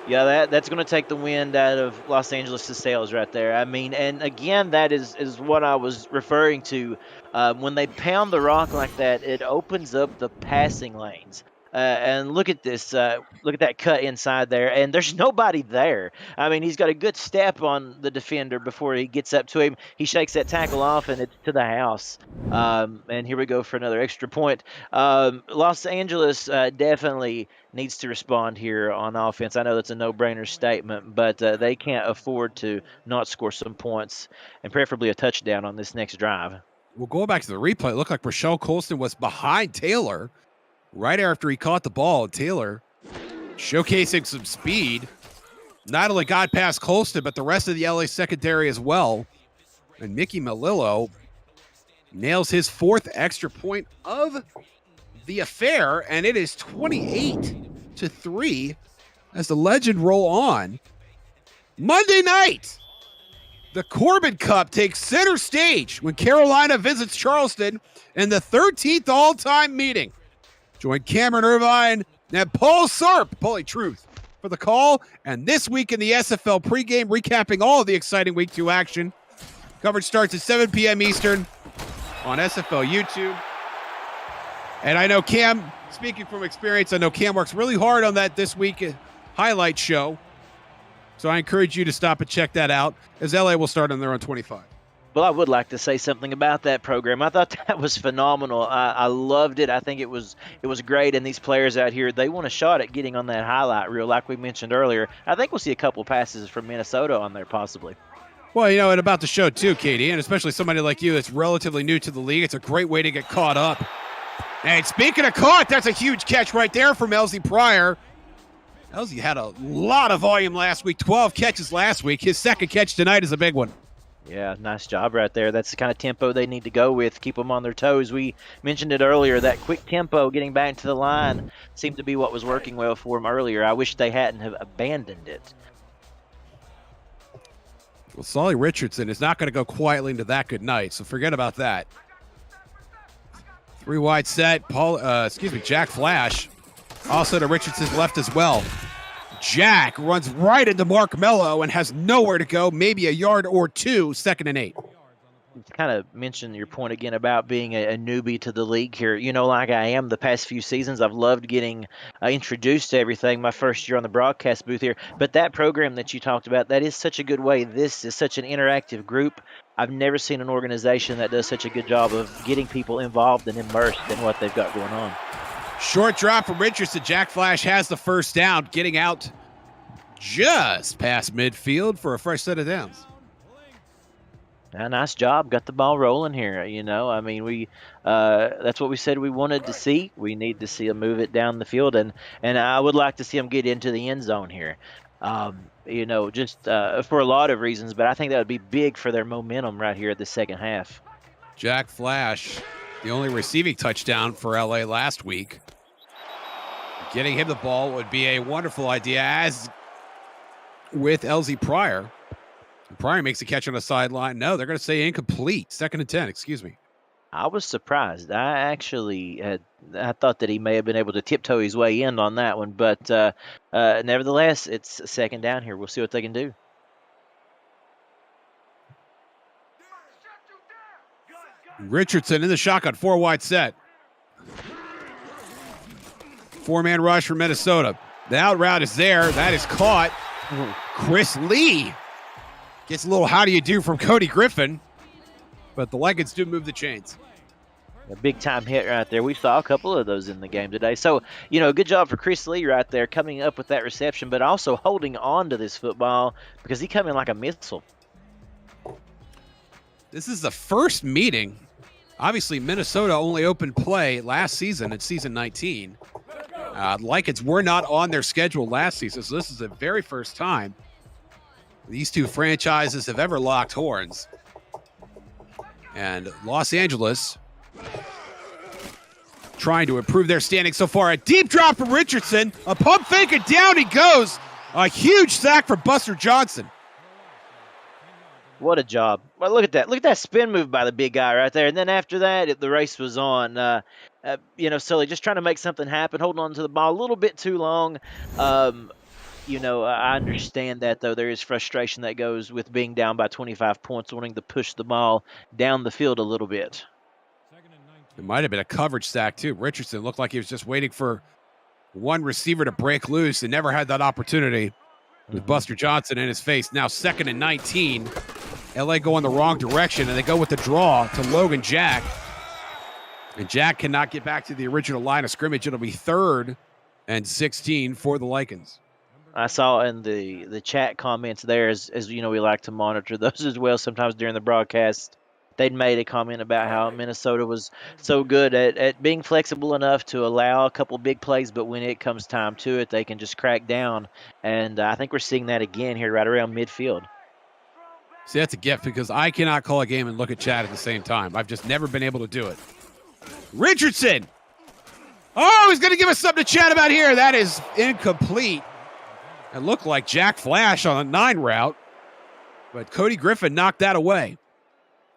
Yeah, that's going to take the wind out of Los Angeles' sails right there. I mean, and again, that is what I was referring to. When they pound the rock like that, it opens up the passing lanes. And look at this. Look at that cut inside there. And there's nobody there. I mean, he's got a good step on the defender before he gets up to him. He shakes that tackle off, and it's to the house. And here we go for another extra point. Los Angeles definitely needs to respond here on offense. I know that's a no-brainer statement, but they can't afford to not score some points, and preferably a touchdown on this next drive. We'll go back to the replay. It looked like Rochelle Colston was behind Taylor right after he caught the ball. Taylor showcasing some speed. Not only got past Colston, but the rest of the LA secondary as well. And Mickey Melillo nails his 4th extra point of the affair, and it is 28-3 as the Legend roll on. Monday night, the Corbin Cup takes center stage when Carolina visits Charleston in the 13th all-time meeting. Join Cameron Irvine and Paul Sarp, Paulie Truth, for the call. And this week in the SFL pregame, recapping all of the exciting Week 2 action. Coverage starts at 7 p.m. Eastern on SFL YouTube. And I know Cam, speaking from experience, I know Cam works really hard on that this week highlight show. So I encourage you to stop and check that out, as LA will start on their own 25. Well, I would like to say something about that program. I thought that was phenomenal. I loved it. I think it was great. And these players out here, they want a shot at getting on that highlight reel, like we mentioned earlier. I think we'll see a couple passes from Minnesota on there, possibly. Well, you know, and about the show too, Katie, and especially somebody like you that's relatively new to the league, it's a great way to get caught up. And speaking of caught, that's a huge catch right there from Elsie Pryor. Elsie had a lot of volume last week, 12 catches last week. His second catch tonight is a big one. Yeah, nice job right there. That's the kind of tempo they need to go with, keep them on their toes. We mentioned it earlier, that quick tempo, getting back to the line, seemed to be what was working well for them earlier. I wish they hadn't have abandoned it. Well, Solly Richardson is not going to go quietly into that good night, so forget about that. 3 wide set. Jack Flash also to Richardson's left as well. Jack runs right into Mark Mello and has nowhere to go, maybe a yard or two, 2nd and 8. Kind of mention your point again about being a newbie to the league here. You know, like I am the past few seasons, I've loved getting introduced to everything my first year on the broadcast booth here. But that program that you talked about, that is such a good way. This is such an interactive group. I've never seen an organization that does such a good job of getting people involved and immersed in what they've got going on. Short drop from Richardson. Jack Flash has the first down, getting out just past midfield for a fresh set of downs. Nice job. Got the ball rolling here. You know, I mean, that's what we said we wanted to see. We need to see them move it down the field, and I would like to see them get into the end zone here. You know, just for a lot of reasons, but I think that would be big for their momentum right here at the second half. Jack Flash, the only receiving touchdown for LA last week. Getting him the ball would be a wonderful idea, as with Elsie Pryor. Pryor makes a catch on the sideline. No, they're going to say incomplete. 2nd and 10, excuse me. I was surprised. I thought that he may have been able to tiptoe his way in on that one, but nevertheless, it's 2nd down here. We'll see what they can do. Richardson in the shotgun, 4 wide set. 4-man rush for Minnesota. The out route is there. That is caught. Chris Lee gets a little how do you do from Cody Griffin, but the Lions do move the chains. A big-time hit right there. We saw a couple of those in the game today. So, you know, good job for Chris Lee right there coming up with that reception, but also holding on to this football because he come in like a missile. This is the first meeting. Obviously, Minnesota only opened play last season in season 19. Lions were not on their schedule last season, so this is the very first time these two franchises have ever locked horns. And Los Angeles trying to improve their standing so far. A deep drop from Richardson. A pump fake, and down he goes. A huge sack from Buster Johnson. What a job. Well, look at that. Look at that spin move by the big guy right there. And then after that, the race was on. You know, Sully just trying to make something happen, holding on to the ball a little bit too long. You know, I understand that, though. There is frustration that goes with being down by 25 points, wanting to push the ball down the field a little bit. It might have been a coverage sack, too. Richardson looked like he was just waiting for one receiver to break loose and never had that opportunity with Buster Johnson in his face. Now 2nd and 19. LA go in the wrong direction, and they go with the draw to Logan Jack. And Jack cannot get back to the original line of scrimmage. It'll be 3rd and 16 for the Lycans. I saw in the chat comments there, as you know, we like to monitor those as well sometimes during the broadcast. They'd made a comment about how Minnesota was so good at being flexible enough to allow a couple big plays, but when it comes time to it, they can just crack down. And I think we're seeing that again here right around midfield. See, that's a gift because I cannot call a game and look at chat at the same time. I've just never been able to do it. Richardson. Oh, he's going to give us something to chat about here. That is incomplete. It looked like Jack Flash on a 9 route, but Cody Griffin knocked that away.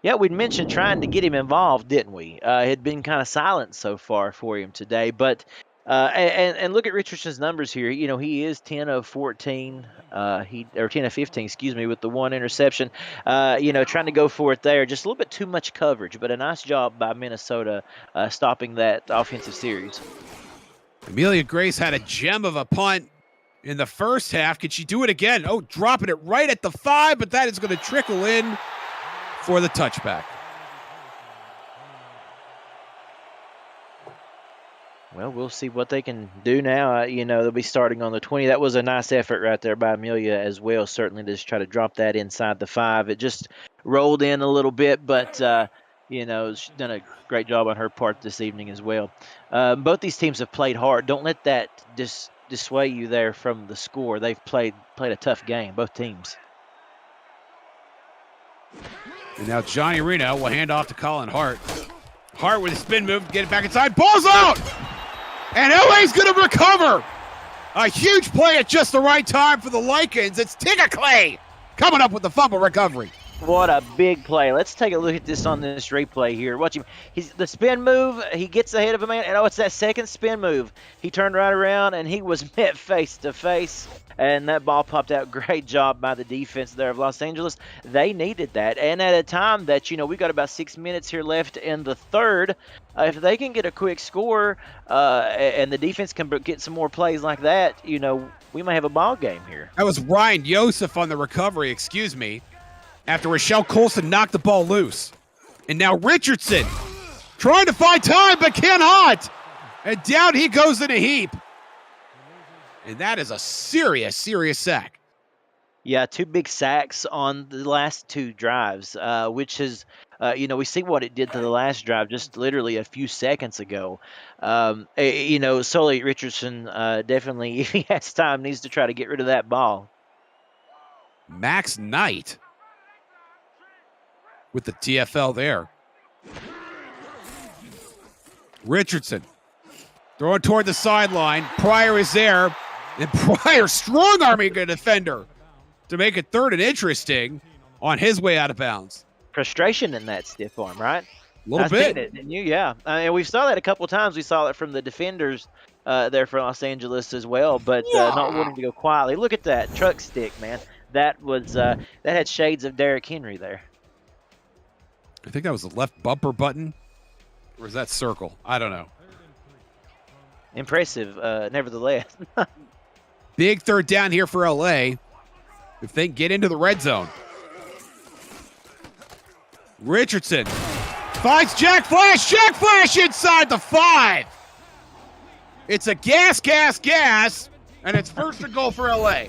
Yeah, we'd mentioned trying to get him involved, didn't we? Had been kind of silent so far for him today, but and look at Richardson's numbers here. You know, he is 10 of 14, 10 of 15, excuse me, with the 1 interception. You know, trying to go for it there, just a little bit too much coverage, but a nice job by Minnesota stopping that offensive series. Amelia Grace had a gem of a punt. in the first half. Can she do it again? Oh, dropping it right at the 5, but that is going to trickle in for the touchback. Well, we'll see what they can do now. They'll be starting on the 20. That was a nice effort right there by Amelia as well, certainly, to just try to drop that inside the 5. It just rolled in a little bit, but, she's done a great job on her part this evening as well. Both these teams have played hard. Don't let that dissuade you there from the score. They've played a tough game, both teams. And now Johnny Reno will hand off to Colin Hart. Hart with a spin move, get it back inside, ball's out! And LA's going to recover. A huge play at just the right time for the Lycans. It's Tigger Clay coming up with the fumble recovery. What a big play. Let's take a look at this on this replay here. Watch him. The spin move, he gets ahead of a man. And it's that second spin move. He turned right around, and he was met face to face. And that ball popped out. Great job by the defense there of Los Angeles. They needed that. And at a time that, we got about 6 minutes here left in the third, if they can get a quick score and the defense can get some more plays like that, we may have a ball game here. That was Ryan Yosef on the recovery, excuse me, after Rochelle Colson knocked the ball loose. And now Richardson trying to find time but cannot. And down he goes in a heap. And that is a serious, serious sack. Yeah, 2 big sacks on the last 2 drives, which is, we see what it did to the last drive just literally a few seconds ago. Sully Richardson definitely, if he has time, needs to try to get rid of that ball. Max Knight with the TFL there. Richardson throwing toward the sideline. Pryor is there. And Pryor strong-arming a defender to make it third and interesting on his way out of bounds. Frustration in that stiff arm, right? A little bit. Didn't you? Yeah. And we saw that a couple of times. We saw it from the defenders there for Los Angeles as well, but not wanting to go quietly. Look at that truck stick, man. That was that had shades of Derrick Henry there. I think that was the left bumper button. Or is that circle? I don't know. Impressive, nevertheless. Big third down here for LA if they get into the red zone. Richardson finds Jack Flash. Jack Flash inside the 5. It's a gas, and it's first and goal for LA.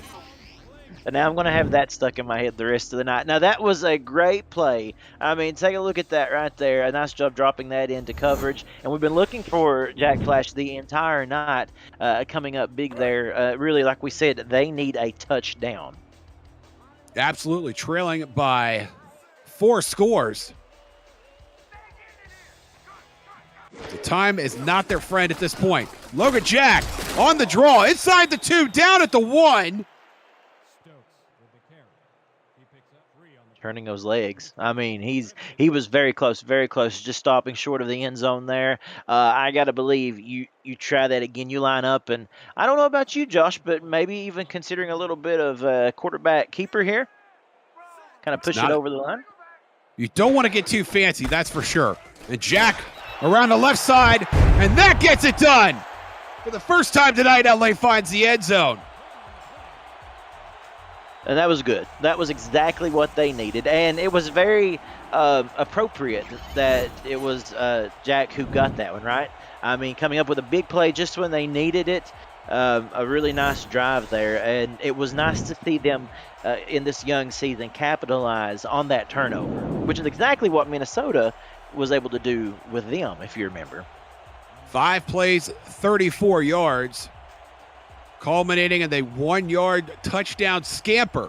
And now I'm going to have that stuck in my head the rest of the night. Now, that was a great play. I mean, take a look at that right there. A nice job dropping that into coverage. And we've been looking for Jack Flash the entire night, coming up big there. Really, like we said, they need a touchdown. Absolutely. Trailing by 4 scores. The time is not their friend at this point. Logan Jack on the draw. Inside the 2, down at the 1. Turning those legs. I mean, he was very close, just stopping short of the end zone there. I got to believe you try that again. You line up, and I don't know about you, Josh, but maybe even considering a little bit of a quarterback keeper here. Kind of push it over the line. You don't want to get too fancy, that's for sure. And Jack around the left side, and that gets it done. For the first time tonight, LA finds the end zone. And that was good. That was exactly what they needed. And it was very appropriate that it was Jack who got that one, right? I mean, coming up with a big play just when they needed it. A really nice drive there. And it was nice to see them in this young season capitalize on that turnover, which is exactly what Minnesota was able to do with them, if you remember. 5 plays, 34 yards. Culminating in a 1-yard touchdown scamper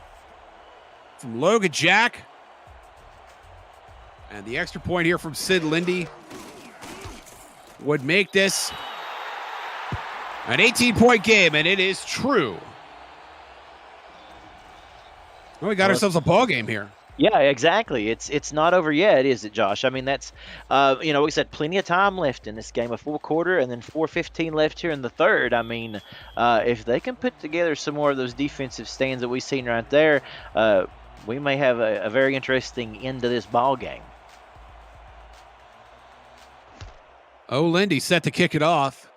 from Logan Jack. And the extra point here from Sid Lindy would make this an 18-point game, and it is true. Well, we got ourselves a ball game here. Yeah, exactly. It's not over yet, is it, Josh? I mean, that's, we said plenty of time left in this game, a full quarter, and then 4:15 left here in the third. I mean, if they can put together some more of those defensive stands that we've seen right there, we may have a very interesting end to this ball game. Oh, Lindy set to kick it off.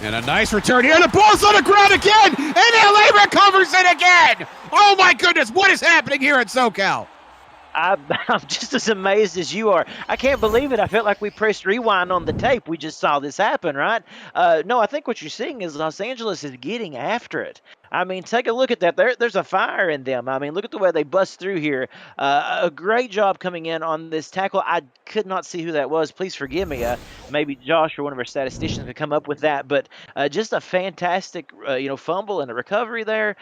And a nice return here. The ball's on the ground again, and LA recovers it again. Oh my goodness, what is happening here at SoCal? I'm just as amazed as you are. I can't believe it. I felt like we pressed rewind on the tape. We just saw this happen, right? No, I think what you're seeing is Los Angeles is getting after it. I mean, take a look at that. There's a fire in them. I mean, look at the way they bust through here. A great job coming in on this tackle. I could not see who that was. Please forgive me. Maybe Josh or one of our statisticians could come up with that. But just a fantastic, fumble and a recovery there.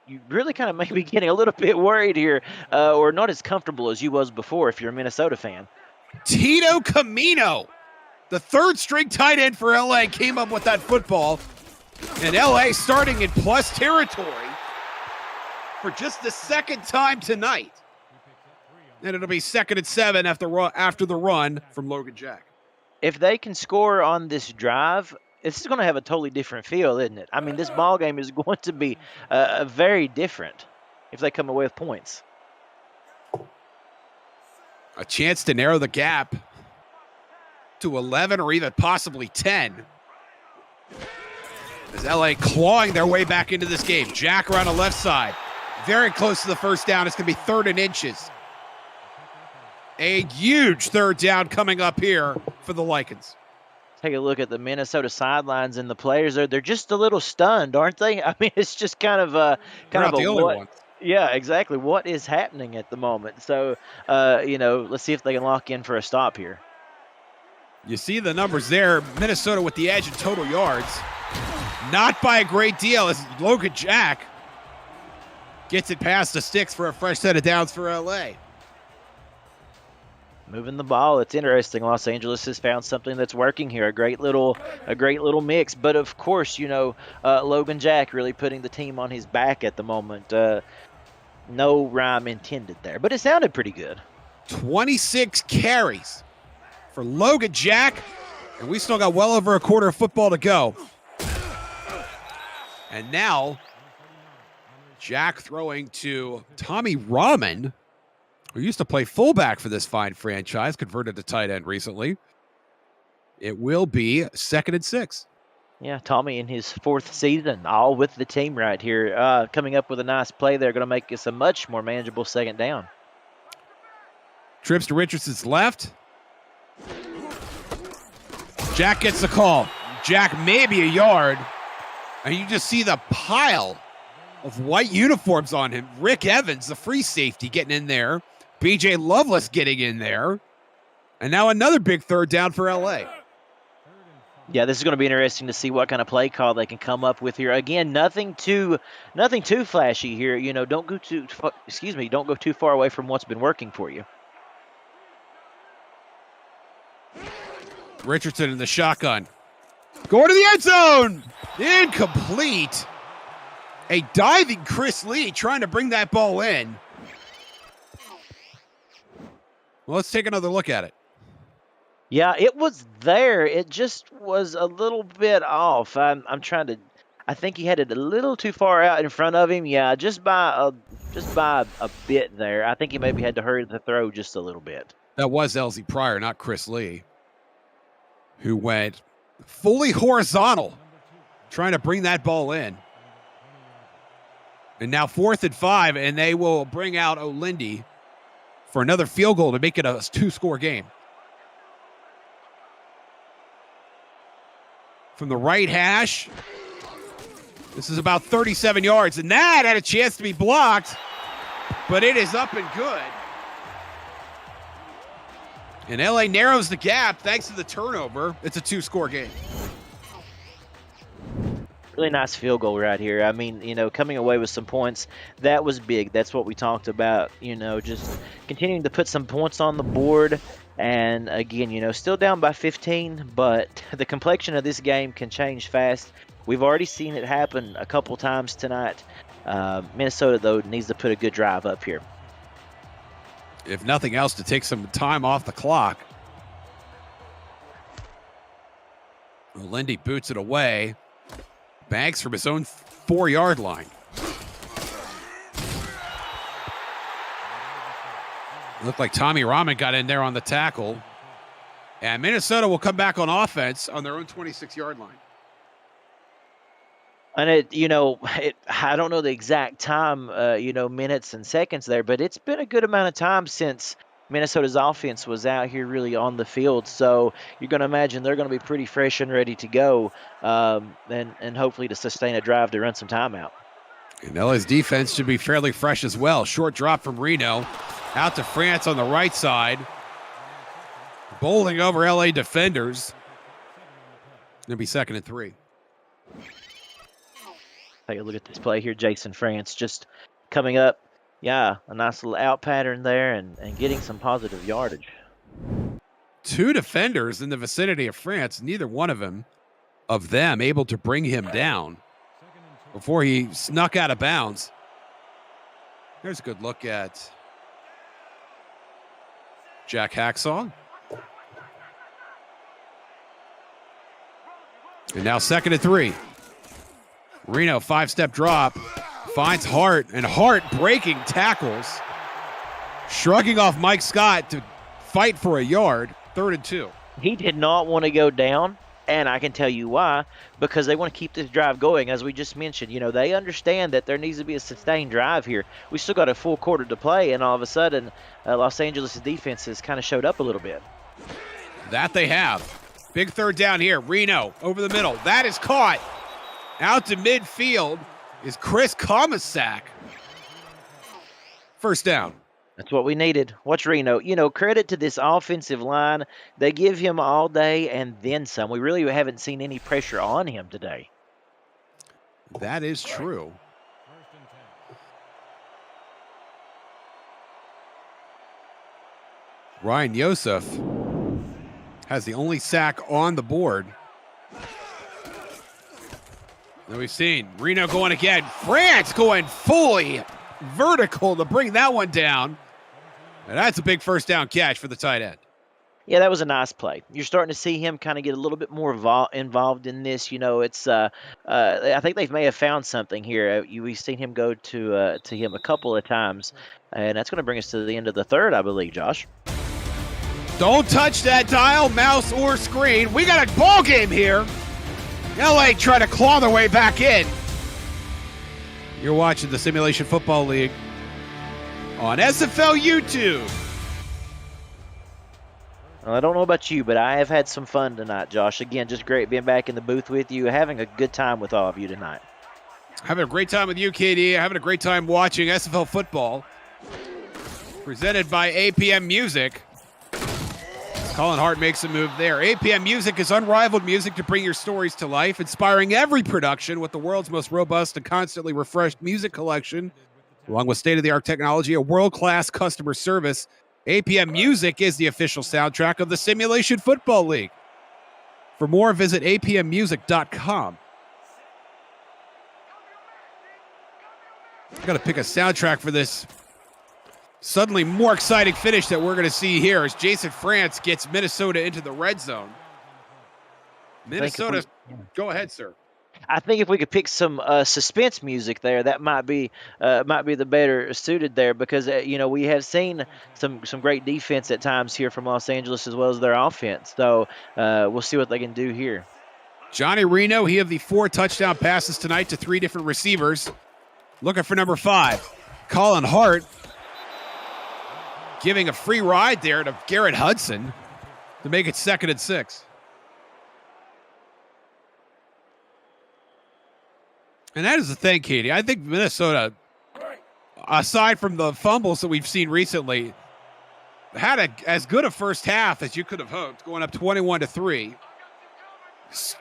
You really kind of may be getting a little bit worried here, or not as comfortable as you was before if you're a Minnesota fan. Tito Camino, the third string tight end for LA, came up with that football. And LA starting in plus territory for just the second time tonight. And it'll be 2nd and 7 after the run from Logan Jack. If they can score on this drive, this is going to have a totally different feel, isn't it? I mean, this ball game is going to be very different if they come away with points. A chance to narrow the gap to 11 or even possibly 10. As LA clawing their way back into this game. Jack around the left side. Very close to the first down. It's going to be 3rd and inches. A huge 3rd down coming up here for the Lycans. Take a look at the Minnesota sidelines and the players they're just a little stunned, aren't they? I mean, it's just kind of a what? Yeah, exactly. What is happening at the moment? So, let's see if they can lock in for a stop here. You see the numbers there. Minnesota with the edge in total yards. Not by a great deal as Logan Jack gets it past the sticks for a fresh set of downs for LA. Moving the ball, it's interesting. Los Angeles has found something that's working here. A great little mix. But of course, Logan Jack really putting the team on his back at the moment. No rhyme intended there, but it sounded pretty good. 26 carries for Logan Jack, and we still got well over a quarter of football to go. And now, Jack throwing to Tommy Rahman, who used to play fullback for this fine franchise, converted to tight end recently. It will be 2nd and 6. Yeah, Tommy in his 4th season, all with the team right here. Coming up with a nice play there, going to make this a much more manageable 2nd down. Trips to Richardson's left. Jack gets the call. Jack maybe a yard. And you just see the pile of white uniforms on him. Rick Evans, the free safety, getting in there. B.J. Loveless getting in there. And now another big 3rd down for L.A. Yeah, this is going to be interesting to see what kind of play call they can come up with here. Again, nothing too flashy here. Don't go too far away from what's been working for you. Richardson in the shotgun. Going to the end zone. Incomplete. A diving Chris Lee trying to bring that ball in. Well, let's take another look at it. Yeah, it was there. It just was a little bit off. I think he had it a little too far out in front of him. Yeah, just by a bit there. I think he maybe had to hurry the throw just a little bit. That was Elsie Pryor, not Chris Lee, who went fully horizontal, trying to bring that ball in. And now 4th and 5, and they will bring out O'Lindy for another field goal to make it a 2-score game. From the right hash, this is about 37 yards, and that had a chance to be blocked, but it is up and good. And LA narrows the gap thanks to the turnover. It's a 2-score game. Really nice field goal right here. I mean, coming away with some points, that was big. That's what we talked about, just continuing to put some points on the board. And again, still down by 15, but the complexion of this game can change fast. We've already seen it happen a couple times tonight. Minnesota, though, needs to put a good drive up here. If nothing else, to take some time off the clock. Lindy boots it away. Banks from his own 4-yard line. Looked like Tommy Rahman got in there on the tackle. And Minnesota will come back on offense on their own 26-yard line. And I don't know the exact time, minutes and seconds there, but it's been a good amount of time since Minnesota's offense was out here really on the field. So you're going to imagine they're going to be pretty fresh and ready to go, and hopefully to sustain a drive to run some time out. And LA's defense should be fairly fresh as well. Short drop from Reno. Out to France on the right side. Bowling over LA defenders. Going to be 2nd and 3. Take a look at this play here. Jason France just coming up. Yeah, a nice little out pattern there and getting some positive yardage. 2 defenders in the vicinity of France. Neither one of them able to bring him down before he snuck out of bounds. There's a good look at Jack Hacksaw. And now 2nd and 3. Reno, 5-step drop. Finds Hart, and Hart breaking tackles. Shrugging off Mike Scott to fight for a yard. 3rd and 2. He did not want to go down, and I can tell you why. Because they want to keep this drive going. As we just mentioned, they understand that there needs to be a sustained drive here. We still got a full quarter to play, and all of a sudden, Los Angeles' defense has kind of showed up a little bit. That they have. Big 3rd down here. Reno over the middle. That is caught. Out to midfield is Chris Komisak. 1st down. That's what we needed. Watch Reno. Credit to this offensive line. They give him all day and then some. We really haven't seen any pressure on him today. That is true. Ryan Yosef has the only sack on the board. Then we've seen Reno going again. France going fully vertical to bring that one down. And that's a big 1st down catch for the tight end. Yeah, that was a nice play. You're starting to see him kind of get a little bit more involved in this. It's I think they may have found something here. We've seen him go to him a couple of times, and that's going to bring us to the end of the 3rd, I believe, Josh. Don't touch that dial, mouse, or screen. We got a ball game here. LA trying to claw their way back in. You're watching the Simulation Football League on SFL YouTube. Well, I don't know about you, but I have had some fun tonight, Josh. Again, just great being back in the booth with you, having a good time with all of you tonight. Having a great time with you, KD. Having a great time watching SFL football. Presented by APM Music. Colin Hart makes a move there. APM Music is unrivaled music to bring your stories to life, inspiring every production with the world's most robust and constantly refreshed music collection, along with state-of-the-art technology, a world-class customer service. APM Music is the official soundtrack of the Simulation Football League. For more, visit apmmusic.com. I've got to pick a soundtrack for this suddenly more exciting finish that we're going to see here as Jason France gets Minnesota into the red zone. Minnesota, go ahead, sir. I think if we could pick some suspense music there, that might be the better suited there because we have seen some great defense at times here from Los Angeles as well as their offense. So we'll see what they can do here. Johnny Reno, he of the 4 touchdown passes tonight to 3 different receivers. Looking for number 5, Colin Hart, giving a free ride there to Garrett Hudson to make it 2nd and 6. And that is the thing, Katie. I think Minnesota, aside from the fumbles that we've seen recently, had as good a first half as you could have hoped, going up 21-3.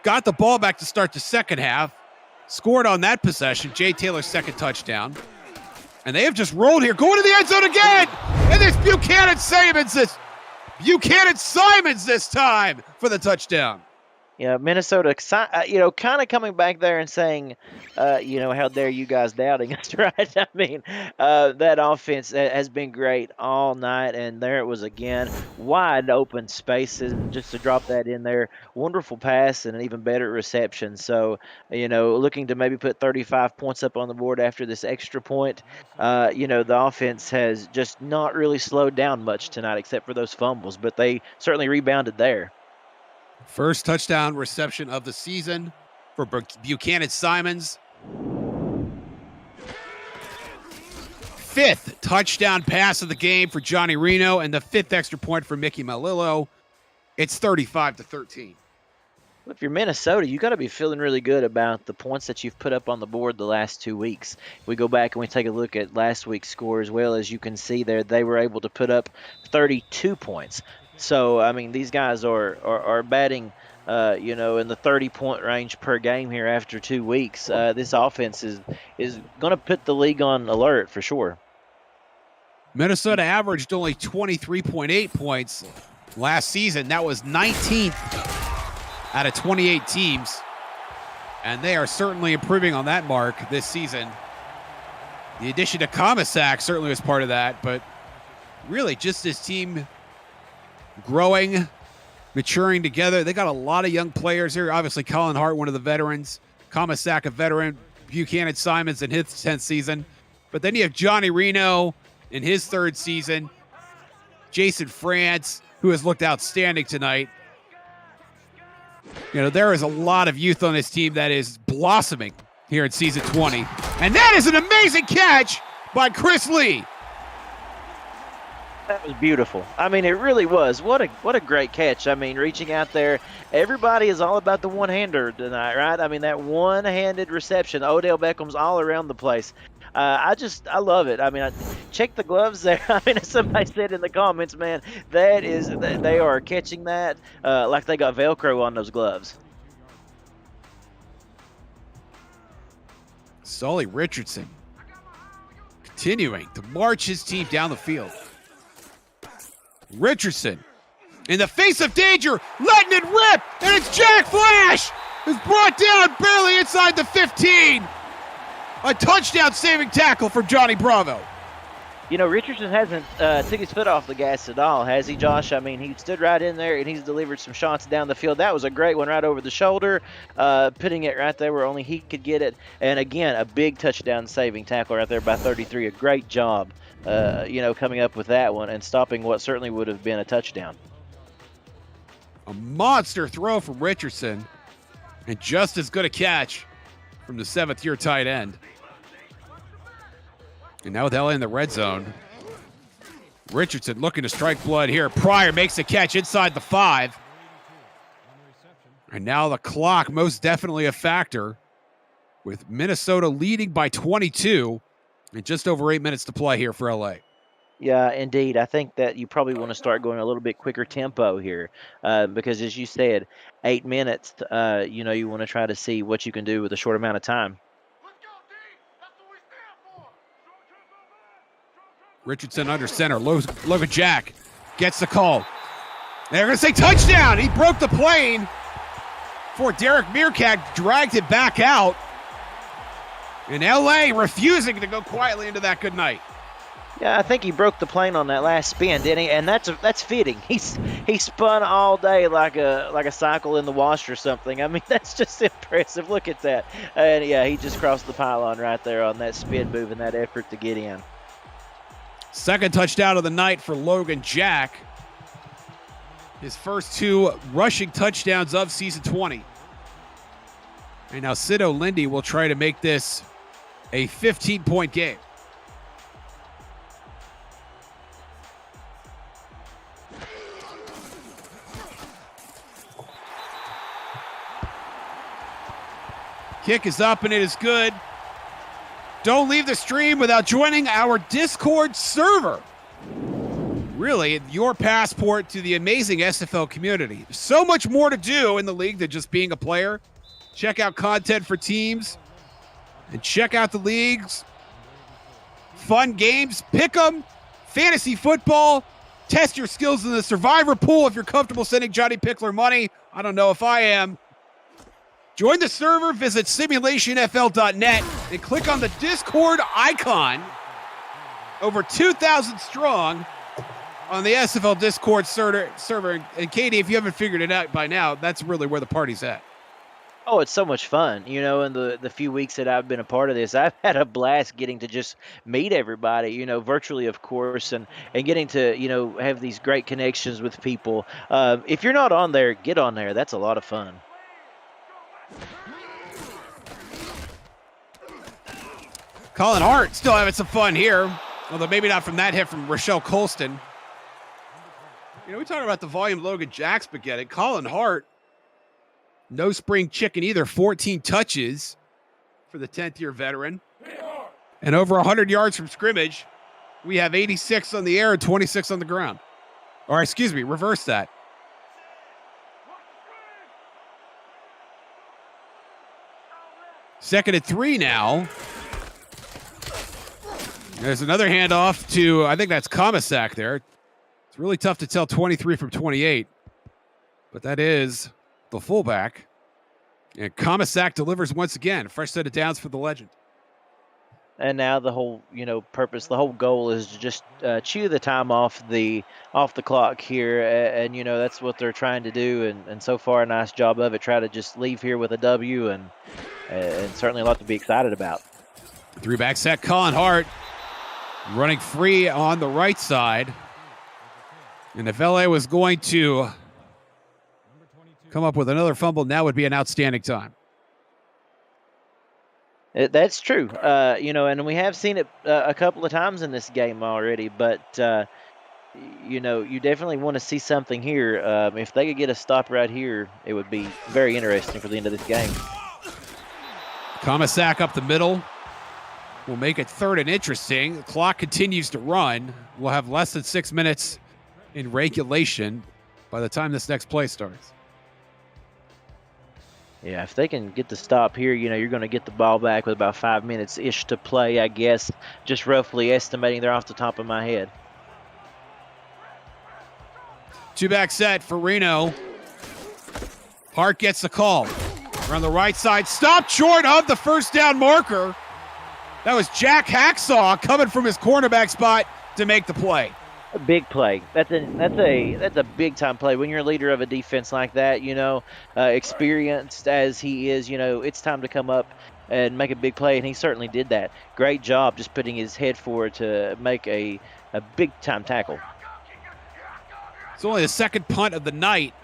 Got the ball back to start the second half. Scored on that possession. Jay Taylor's 2nd touchdown. And they have just rolled here. Going to the end zone again! And there's Buchanan Simons this time for the touchdown. Minnesota, kind of coming back there and saying, how dare you guys doubting us, right? I mean, that offense has been great all night, and there it was again, wide open spaces, just to drop that in there. Wonderful pass and an even better reception. So, looking to maybe put 35 points up on the board after this extra point. The offense has just not really slowed down much tonight, except for those fumbles, but they certainly rebounded there. First touchdown reception of the season for Buchanan Simons. 5th touchdown pass of the game for Johnny Reno, and the 5th extra point for Mickey Malillo. It's 35-13. Well, if you're Minnesota, you got to be feeling really good about the points that you've put up on the board the last 2 weeks. We go back and we take a look at last week's score as well. As you can see there, they were able to put up 32 points. So, I mean, these guys are batting, in the 30-point range per game here after 2 weeks. This offense is going to put the league on alert for sure. Minnesota averaged only 23.8 points last season. That was 19th out of 28 teams. And they are certainly improving on that mark this season. The addition of Comisac certainly was part of that, but really just this team growing, maturing together. They got a lot of young players here. Obviously, Colin Hart, one of the veterans. Comisac, a veteran. Buchanan Simons in his 10th season. But then you have Johnny Reno in his 3rd season. Jason France, who has looked outstanding tonight. There is a lot of youth on this team that is blossoming here in season 20. And that is an amazing catch by Chris Lee. That was beautiful. I mean, it really was. What a great catch. I mean, reaching out there. Everybody is all about the one-hander tonight, right? I mean, that one-handed reception. Odell Beckham's all around the place. I love it. I mean, check the gloves there. I mean, as somebody said in the comments, man, they are catching that like they got Velcro on those gloves. Sully Richardson continuing to march his team down the field. Richardson in the face of danger, letting it rip, and it's Jack Flash who's brought down barely inside the 15. A touchdown-saving tackle from Johnny Bravo. Richardson hasn't took his foot off the gas at all, has he, Josh? I mean, he stood right in there, and he's delivered some shots down the field. That was a great one right over the shoulder, putting it right there where only he could get it. And, again, a big touchdown-saving tackle right there by 33. A great job, coming up with that one and stopping what certainly would have been a touchdown. A monster throw from Richardson, and just as good a catch from the 7th-year tight end. And now with LA in the red zone, Richardson looking to strike blood here. Pryor makes a catch inside the 5. And now the clock most definitely a factor, with Minnesota leading by 22 and just over 8 minutes to play here for LA. Yeah, indeed. I think that you probably want to start going a little bit quicker tempo here because, as you said, 8 minutes, you want to try to see what you can do with a short amount of time. Richardson under center. Logan Jack gets the call. They're going to say touchdown. He broke the plane before Derek Meerkat dragged it back out. And LA refusing to go quietly into that good night. Yeah, I think he broke the plane on that last spin, didn't he? And that's fitting. He spun all day like a cycle in the wash or something. I mean, that's just impressive. Look at that. And yeah, he just crossed the pylon right there on that spin move and that effort to get in. Second touchdown of the night for Logan Jack. His first 2 rushing touchdowns of season 20. And now Sid O'Lindy will try to make this a 15-point game. Kick is up and it is good. Don't leave the stream without joining our Discord server. Really, your passport to the amazing SFL community. So much more to do in the league than just being a player. Check out content for teams and check out the leagues. Fun games, pick 'em, fantasy football. Test your skills in the survivor pool if you're comfortable sending Johnny Pickler money. I don't know if I am. Join the server, visit simulationfl.net, and click on the Discord icon. Over 2,000 strong on the SFL Discord server. And Katie, if you haven't figured it out by now, that's really where the party's at. Oh, it's so much fun. You know, in the few weeks that I've been a part of this, I've had a blast getting to just meet everybody, you know, virtually, of course, and getting to, you know, have these great connections with people. If you're not on there, get on there. That's a lot of fun. Colin Hart still having some fun here, although maybe not from that hit from Rochelle Colston. You know, we talk about the volume Logan Jack's been getting. Colin Hart, no spring chicken either, 14 touches for the 10th-year veteran. And over 100 yards from scrimmage. We have 86 on the air and 26 on the ground. Or, excuse me, reverse that. Second and 3 now. There's another handoff to, I think that's Komisak there. It's really tough to tell 23 from 28. But that is the fullback. And Komisak delivers once again. Fresh set of downs for the legend. And now the whole, you know, purpose, the whole goal is to just chew the time off the clock here. And, you know, that's what they're trying to do. And so far, a nice job of it. Try to just leave here with a W and certainly a lot to be excited about. 3-back set, Colin Hart running free on the right side. And if LA was going to come up with another fumble, now would be an outstanding time. That's true. You know, and we have seen it a couple of times in this game already, but, you know, you definitely want to see something here. If they could get a stop right here, it would be very interesting for the end of this game. Komisak up the middle will make it third and interesting. The clock continues to run. We'll have less than 6 minutes in regulation by the time this next play starts. Yeah, if they can get the stop here, you know, you're going to get the ball back with about 5 minutes-ish to play, I guess. Just roughly estimating there off the top of my head. 2-back set for Reno. Hart gets the call. Around the right side, stopped short of the first down marker. That was Jack Hacksaw coming from his cornerback spot to make the play. A big play. That's a big time play. When you're a leader of a defense like that, you know, experienced as he is, you know, it's time to come up and make a big play, and he certainly did that. Great job just putting his head forward to make a big time tackle. It's only the second punt of the night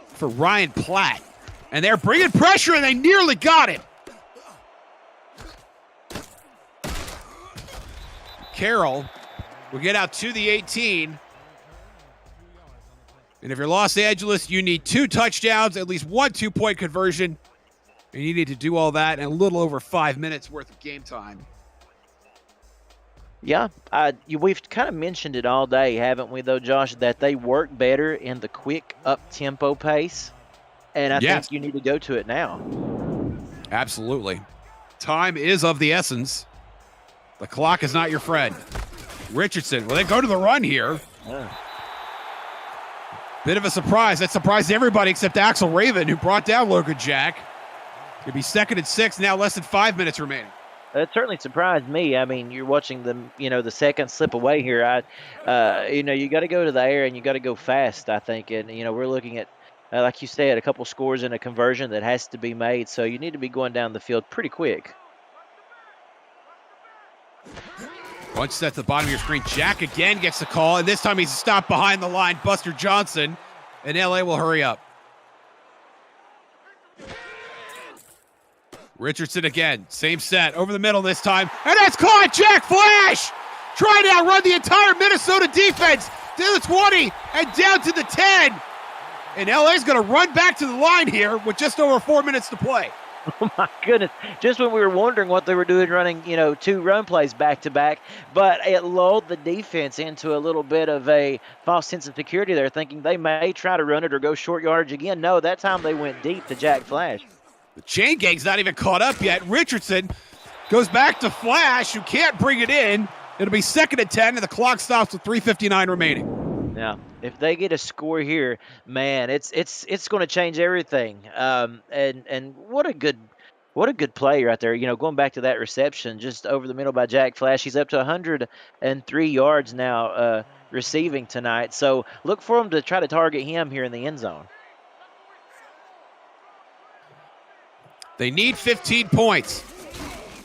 for Ryan Platt. And they're bringing pressure, and they nearly got it. Carroll will get out to the 18. And if you're Los Angeles, you need 2 touchdowns, at least 1 2-point conversion. And you need to do all that in a little over 5 minutes worth of game time. Yeah, we've kind of mentioned it all day, haven't we, though, Josh, that they work better in the quick up-tempo pace. And I think you need to go to it now. Absolutely. Time is of the essence. The clock is not your friend. Richardson, well, they go to the run here. Yeah. Bit of a surprise. That surprised everybody except Axel Raven, who brought down Logan Jack. It'll be 2nd and 6, now less than 5 minutes remaining. That certainly surprised me. I mean, you're watching them, you know, the second slip away here. You know, you got to go to the air and you got to go fast, I think. And, you know, we're looking at, like you said, a couple scores and a conversion that has to be made. So you need to be going down the field pretty quick. Bunch set to the bottom of your screen. Jack again gets the call, and this time he's stopped behind the line. Buster Johnson, and LA will hurry up. Richardson again, same set, over the middle this time, and that's caught. Jack Flash trying to outrun the entire Minnesota defense to the 20 and down to the 10. And LA's going to run back to the line here with just over 4 minutes to play. Oh, my goodness. Just when we were wondering what they were doing running, you know, 2 run plays back-to-back, but it lulled the defense into a little bit of a false sense of security there, thinking they may try to run it or go short yardage again. No, that time they went deep to Jack Flash. The chain gang's not even caught up yet. Richardson goes back to Flash, who can't bring it in. It'll be 2nd and 10, and the clock stops with 3:59 remaining. Yeah, If they get a score here, man, it's going to change everything. And what a good play right there. Going back to that reception just over the middle by Jack Flash, he's up to 103 yards now receiving tonight. So look for him to try to target him here in the end zone. They need 15 points.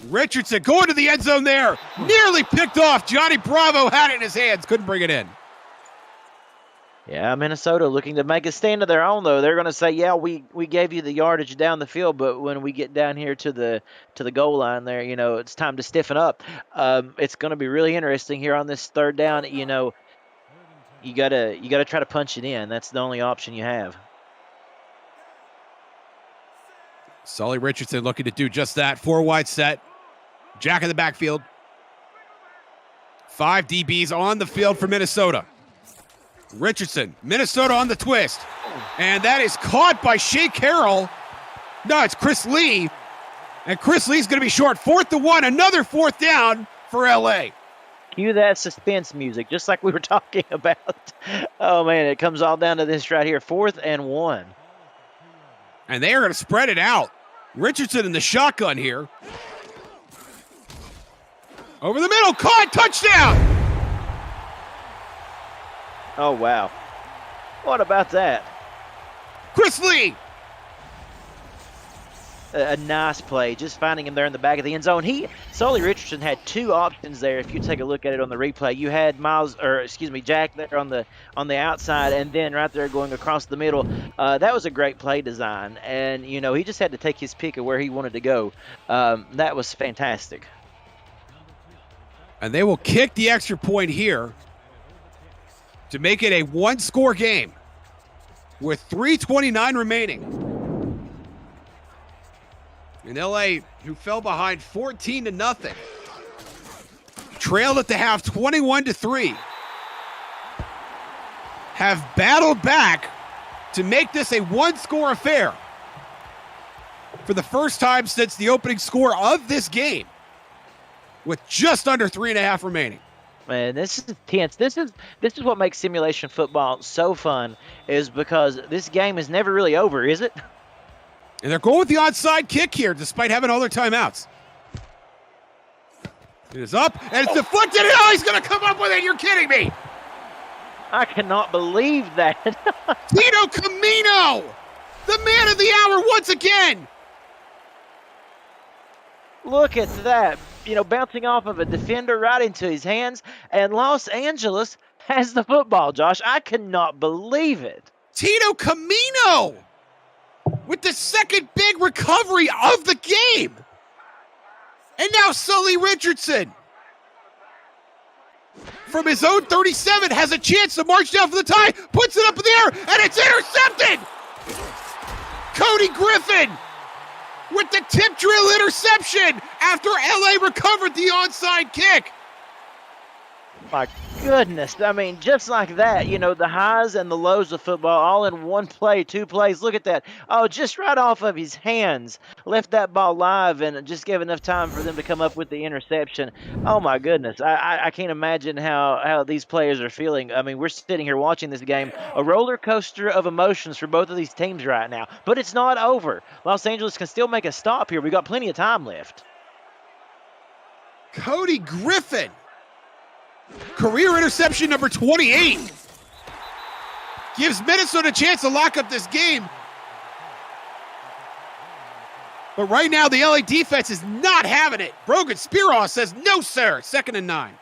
Richardson going to the end zone there. Nearly picked off. Johnny Bravo had it in his hands. Couldn't bring it in. Yeah, Minnesota looking to make a stand of their own, though. They're going to say, yeah, we gave you the yardage down the field, but when we get down here to the goal line there, it's time to stiffen up. It's going to be really interesting here on this third down. You gotta try to punch it in. That's the only option you have. Sully Richardson looking to do just that. 4 wide set. Jack in the backfield. 5 DBs on the field for Minnesota. Richardson, Minnesota on the twist. And that is caught by Shea Carroll. No, it's Chris Lee. And Chris Lee's going to be short. 4th and 1, another 4th down for LA. Cue that suspense music, just like we were talking about. Oh, man, it comes all down to this right here. 4th and 1. And they are going to spread it out. Richardson in the shotgun here. Over the middle, caught, touchdown! Oh, wow. What about that? Chris Lee! A nice play, just finding him there in the back of the end zone. Sully Richardson had 2 options there. If you take a look at it on the replay, you had Jack there on the outside, and then right there going across the middle. That was a great play design, and he just had to take his pick of where he wanted to go. That was fantastic. And they will kick the extra point here to make it a 1-score game with 3:29 remaining. And LA, who fell behind 14-0, trailed at the half 21-3, have battled back to make this a 1-score affair for the first time since the opening score of this game, with just under 3.5 remaining. Man, this is tense. This is what makes simulation football so fun, is because this game is never really over, is it? And they're going with the onside kick here, despite having all their timeouts. It is up, and it's deflected, and he's going to come up with it. You're kidding me. I cannot believe that. Tito Camino, the man of the hour once again. Look at that. Bouncing off of a defender right into his hands, and Los Angeles has the football, Josh. I cannot believe it. Tito Camino with the second big recovery of the game. And now Sully Richardson, from his own 37, has a chance to march down for the tie, puts it up in the air, and it's intercepted! Cody Griffin with the tip drill interception after LA recovered the onside kick. My goodness. I mean, just like that, the highs and the lows of football all in one play, 2 plays. Look at that. Oh, just right off of his hands. Left that ball live and just gave enough time for them to come up with the interception. Oh, my goodness. I can't imagine how these players are feeling. I mean, we're sitting here watching this game, a roller coaster of emotions for both of these teams right now. But it's not over. Los Angeles can still make a stop here. We got plenty of time left. Cody Griffin. Career interception number 28. Gives Minnesota a chance to lock up this game. But right now, the LA defense is not having it. Brogan Spiros says, no, sir. 2nd and 9.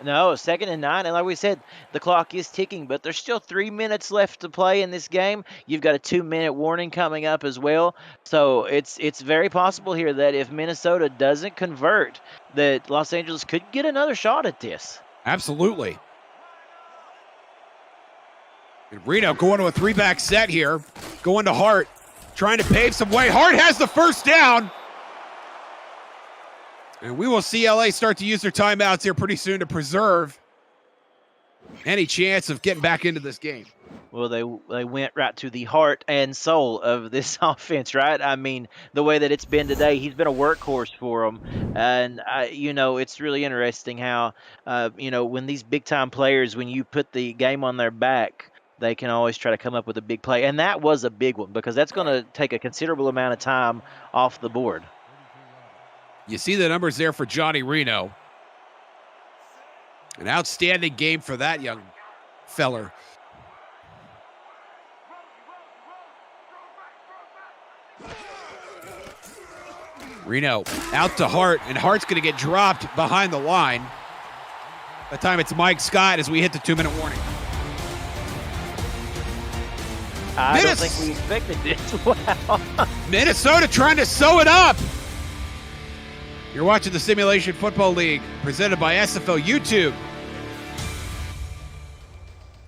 No, 2nd and 9. And like we said, the clock is ticking, but there's still 3 minutes left to play in this game. You've got a 2-minute warning coming up as well. So it's very possible here that if Minnesota doesn't convert, that Los Angeles could get another shot at this. Absolutely. And Reno going to a 3-back set here. Going to Hart. Trying to pave some way. Hart has the first down. And we will see LA start to use their timeouts here pretty soon to preserve any chance of getting back into this game. Well, they went right to the heart and soul of this offense, right? I mean, the way that it's been today, he's been a workhorse for them, and it's really interesting how, when these big time players, when you put the game on their back, they can always try to come up with a big play, and that was a big one because that's going to take a considerable amount of time off the board. You see the numbers there for Johnny Reno. An outstanding game for that young feller. Reno out to Hart, and Hart's going to get dropped behind the line. By the time it's Mike Scott as we hit the 2-minute warning. I don't think we expected this. Wow. Minnesota trying to sew it up. You're watching the Simulation Football League presented by SFL YouTube.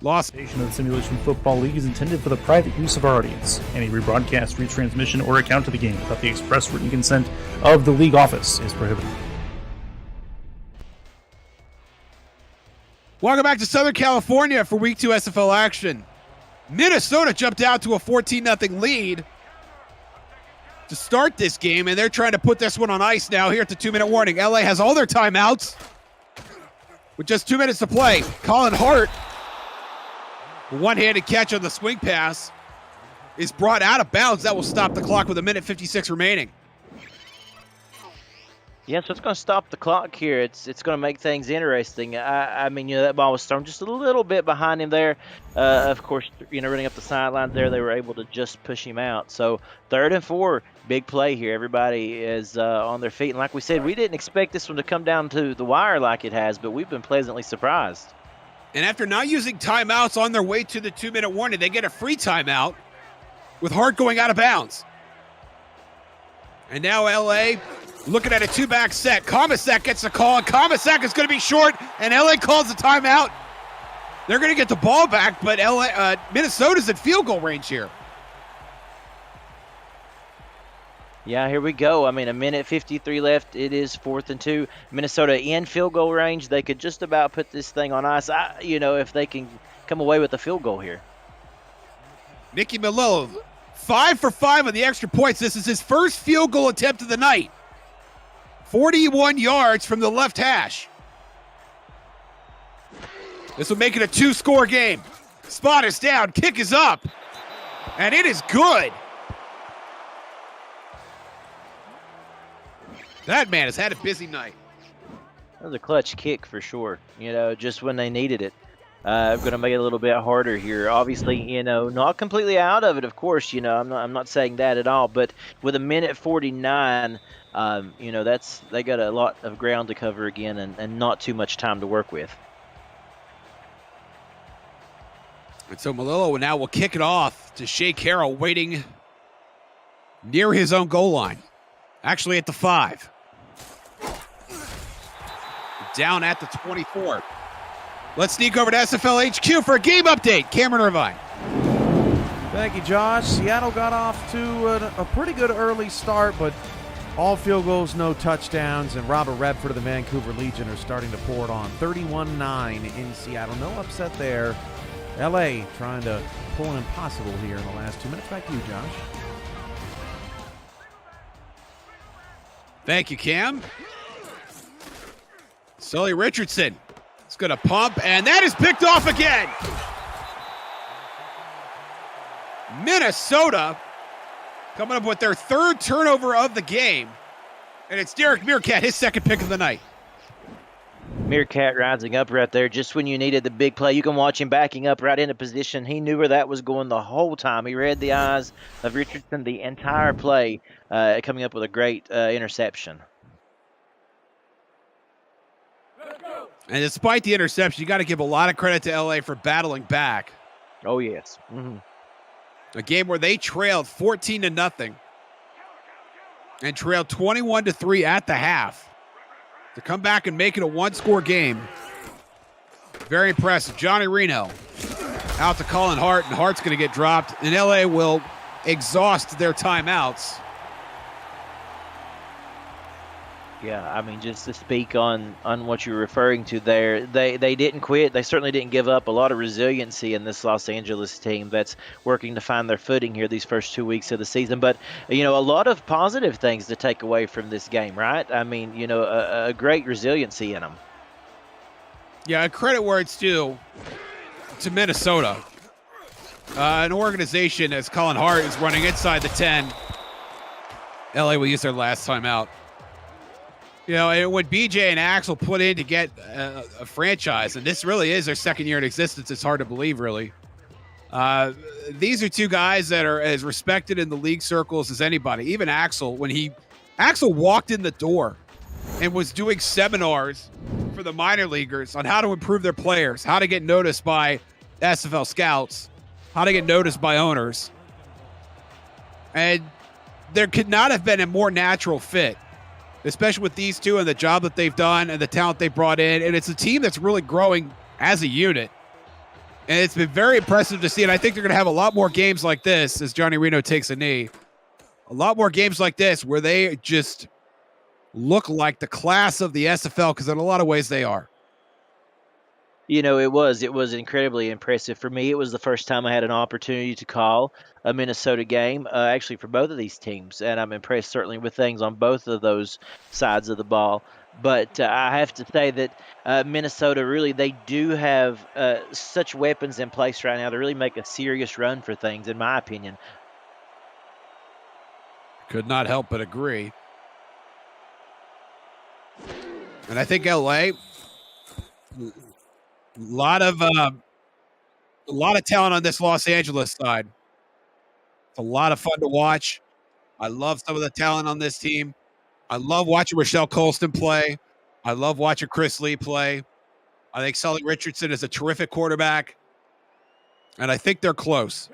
Of the Simulation Football League is intended for the private use of our audience. Any rebroadcast, retransmission, or account of the game without the express written consent of the league office is prohibited. Welcome back to Southern California for Week 2 SFL action. Minnesota jumped out to a 14-0 lead to start this game, and they're trying to put this one on ice now here at the 2-minute warning. LA has all their timeouts with just 2 minutes to play. Colin Hart, one-handed catch on the swing pass, is brought out of bounds. That will stop the clock with 1:56 remaining. Yeah, so it's going to stop the clock here. It's going to make things interesting. I mean, that ball was thrown just a little bit behind him there. Of course, running up the sidelines there, they were able to just push him out. So 3rd and 4, big play here. Everybody is on their feet. And like we said, we didn't expect this one to come down to the wire like it has, but we've been pleasantly surprised. And after not using timeouts on their way to the 2-minute warning, they get a free timeout with Hart going out of bounds. And now LA looking at a 2-back set. Komisak gets the call, and Komisak is going to be short, and LA calls the timeout. They're going to get the ball back, but Minnesota's at field goal range here. Yeah, here we go. I mean, 1:53 left. It is 4th and 2. Minnesota in field goal range. They could just about put this thing on ice, if they can come away with a field goal here. Nicky Melillo, 5 for 5 on the extra points. This is his first field goal attempt of the night. 41 yards from the left hash. This will make it a 2-score game. Spot is down, kick is up, and it is good. That man has had a busy night. That was a clutch kick for sure, just when they needed it. I'm going to make it a little bit harder here. Obviously, not completely out of it, of course. I'm not saying that at all. But with 1:49, they got a lot of ground to cover again and not too much time to work with. And so Melillo now will kick it off to Shea Carroll, waiting near his own goal line. Actually at the 5. Down at the 24. Let's sneak over to SFL HQ for a game update. Cameron Irvine. Thank you, Josh. Seattle got off to a pretty good early start, but all field goals, no touchdowns, and Robert Redford of the Vancouver Legion are starting to pour it on. 31-9 in Seattle. No upset there. LA trying to pull an impossible here in the last 2 minutes. Back to you, Josh. Thank you, Cam. Sully Richardson is going to pump, and that is picked off again. Minnesota coming up with their 3rd turnover of the game, and it's Derek Meerkat, his 2nd pick of the night. Meerkat rising up right there just when you needed the big play. You can watch him backing up right into position. He knew where that was going the whole time. He read the eyes of Richardson the entire play, coming up with a great interception. And despite the interception, you got to give a lot of credit to LA for battling back. Oh, yes. Mm-hmm. A game where they trailed 14-0 and trailed 21-3 at the half. To come back and make it a 1-score game. Very impressive. Johnny Reno out to Colin Hart, and Hart's going to get dropped, and LA will exhaust their timeouts. Yeah, I mean, just to speak on what you're referring to there, they didn't quit. They certainly didn't give up. A lot of resiliency in this Los Angeles team that's working to find their footing here these first 2 weeks of the season. But, a lot of positive things to take away from this game, right? I mean, a great resiliency in them. Yeah, credit where it's due to Minnesota. An organization, as Colin Hart is running inside the 10. LA will use their last time out. And when BJ and Axel put in to get a franchise, and this really is their second year in existence, it's hard to believe, really. These are two guys that are as respected in the league circles as anybody. Even Axel, Axel walked in the door and was doing seminars for the minor leaguers on how to improve their players, how to get noticed by SFL scouts, how to get noticed by owners. And there could not have been a more natural fit, especially with these two and the job that they've done and the talent they brought in. And it's a team that's really growing as a unit. And it's been very impressive to see. And I think they're going to have a lot more games like this as Johnny Reno takes a knee. A lot more games like this where they just look like the class of the SFL, because in a lot of ways they are. It was incredibly impressive for me. It was the first time I had an opportunity to call a Minnesota game, actually for both of these teams, and I'm impressed certainly with things on both of those sides of the ball. But I have to say that Minnesota really, they do have such weapons in place right now to really make a serious run for things, in my opinion. Could not help but agree. And I think LA, a lot of talent on this Los Angeles side. It's a lot of fun to watch. I love some of the talent on this team. I love watching Rochelle Colston play. I love watching Chris Lee play. I think Sully Richardson is a terrific quarterback. And I think they're close.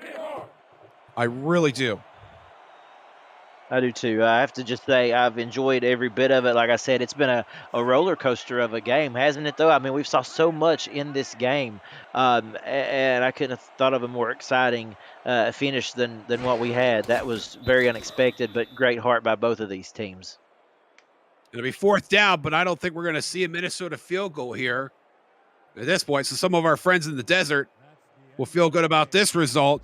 I really do. I do too. I have to just say I've enjoyed every bit of it. Like I said, it's been a roller coaster of a game, hasn't it, though? I mean, we've saw so much in this game, and I couldn't have thought of a more exciting finish than what we had. That was very unexpected, but great heart by both of these teams. It'll be fourth down, but I don't think we're going to see a Minnesota field goal here at this point. So some of our friends in the desert will feel good about this result.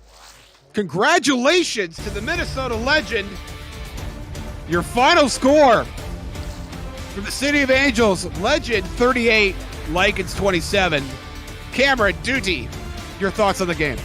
Congratulations to the Minnesota Legend. Your final score from the City of Angels, Legend 38, Lycans 27. Cameron, Duty, your thoughts on the game?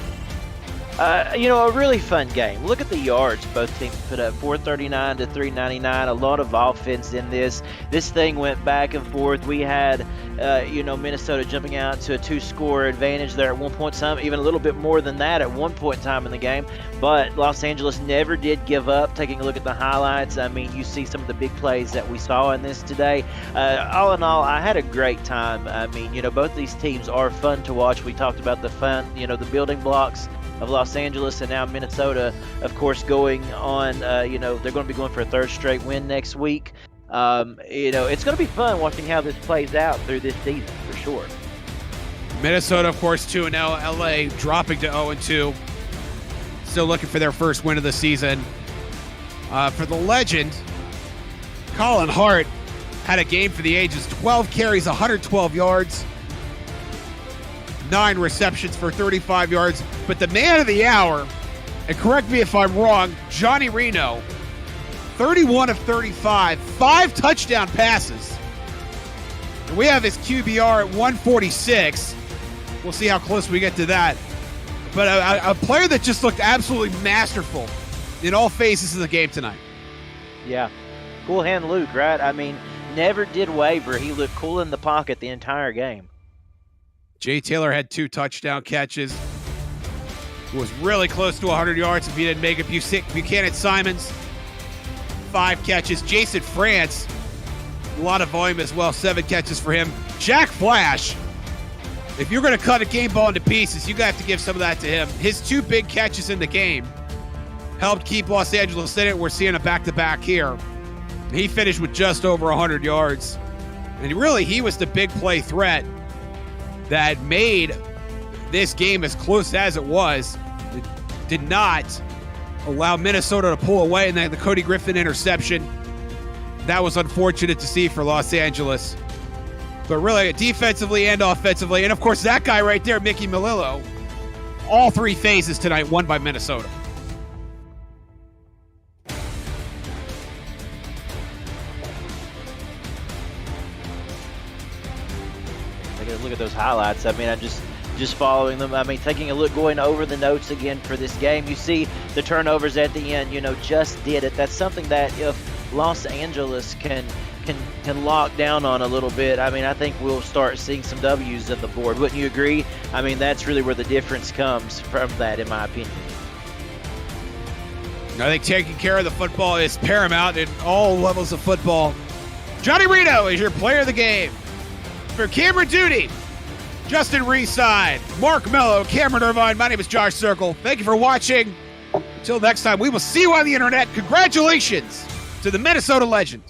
A really fun game. Look at the yards both teams put up, 439 to 399. A lot of offense in this. This thing went back and forth. We had, Minnesota jumping out to a 2-score advantage there at one point in time, even a little bit more than that at one point in time in the game. But Los Angeles never did give up. Taking a look at the highlights, I mean, you see some of the big plays that we saw in this today. All in all, I had a great time. I mean, both these teams are fun to watch. We talked about the fun, the building blocks of Los Angeles, and now Minnesota, of course, going on, they're going to be going for a third straight win next week. It's going to be fun watching how this plays out through this season, for sure. Minnesota, of course, 2-0. LA dropping to 0-2. Still looking for their first win of the season. For the Legend, Colin Hart had a game for the ages. 12 carries, 112 yards. 9 receptions for 35 yards. But the man of the hour, and correct me if I'm wrong, Johnny Reno, 31 of 35, 5 touchdown passes. And we have his QBR at 146. We'll see how close we get to that. But a player that just looked absolutely masterful in all phases of the game tonight. Yeah. Cool hand Luke, right? I mean, never did waver. He looked cool in the pocket the entire game. Jay Taylor had 2 touchdown catches. Was really close to 100 yards if he didn't make it. Buchanan Simons, 5 catches. Jason France, a lot of volume as well, 7 catches for him. Jack Flash, if you're going to cut a game ball into pieces, you have to give some of that to him. His 2 big catches in the game helped keep Los Angeles in it. We're seeing a back-to-back here. He finished with just over 100 yards. And really, he was the big play threat that made this game as close as it was. It did not allow Minnesota to pull away, and then the Cody Griffin interception That was unfortunate to see for Los Angeles. But really, defensively and offensively, and of course that guy right there, Mickey Melillo, all three phases tonight won by Minnesota. Look at those highlights. I mean, I'm just following them. I mean, taking a look, going over the notes again for this game. You see the turnovers at the end, just did it. That's something that if Los Angeles can lock down on a little bit, I mean, I think we'll start seeing some W's on the board. Wouldn't you agree? I mean, that's really where the difference comes from that, in my opinion. I think taking care of the football is paramount in all levels of football. Johnny Reno is your player of the game. For Cameron Duty, Justin Reeside, Mark Mello, Cameron Irvine, my name is Josh Circle. Thank you for watching. Until next time, we will see you on the internet. Congratulations to the Minnesota Legend.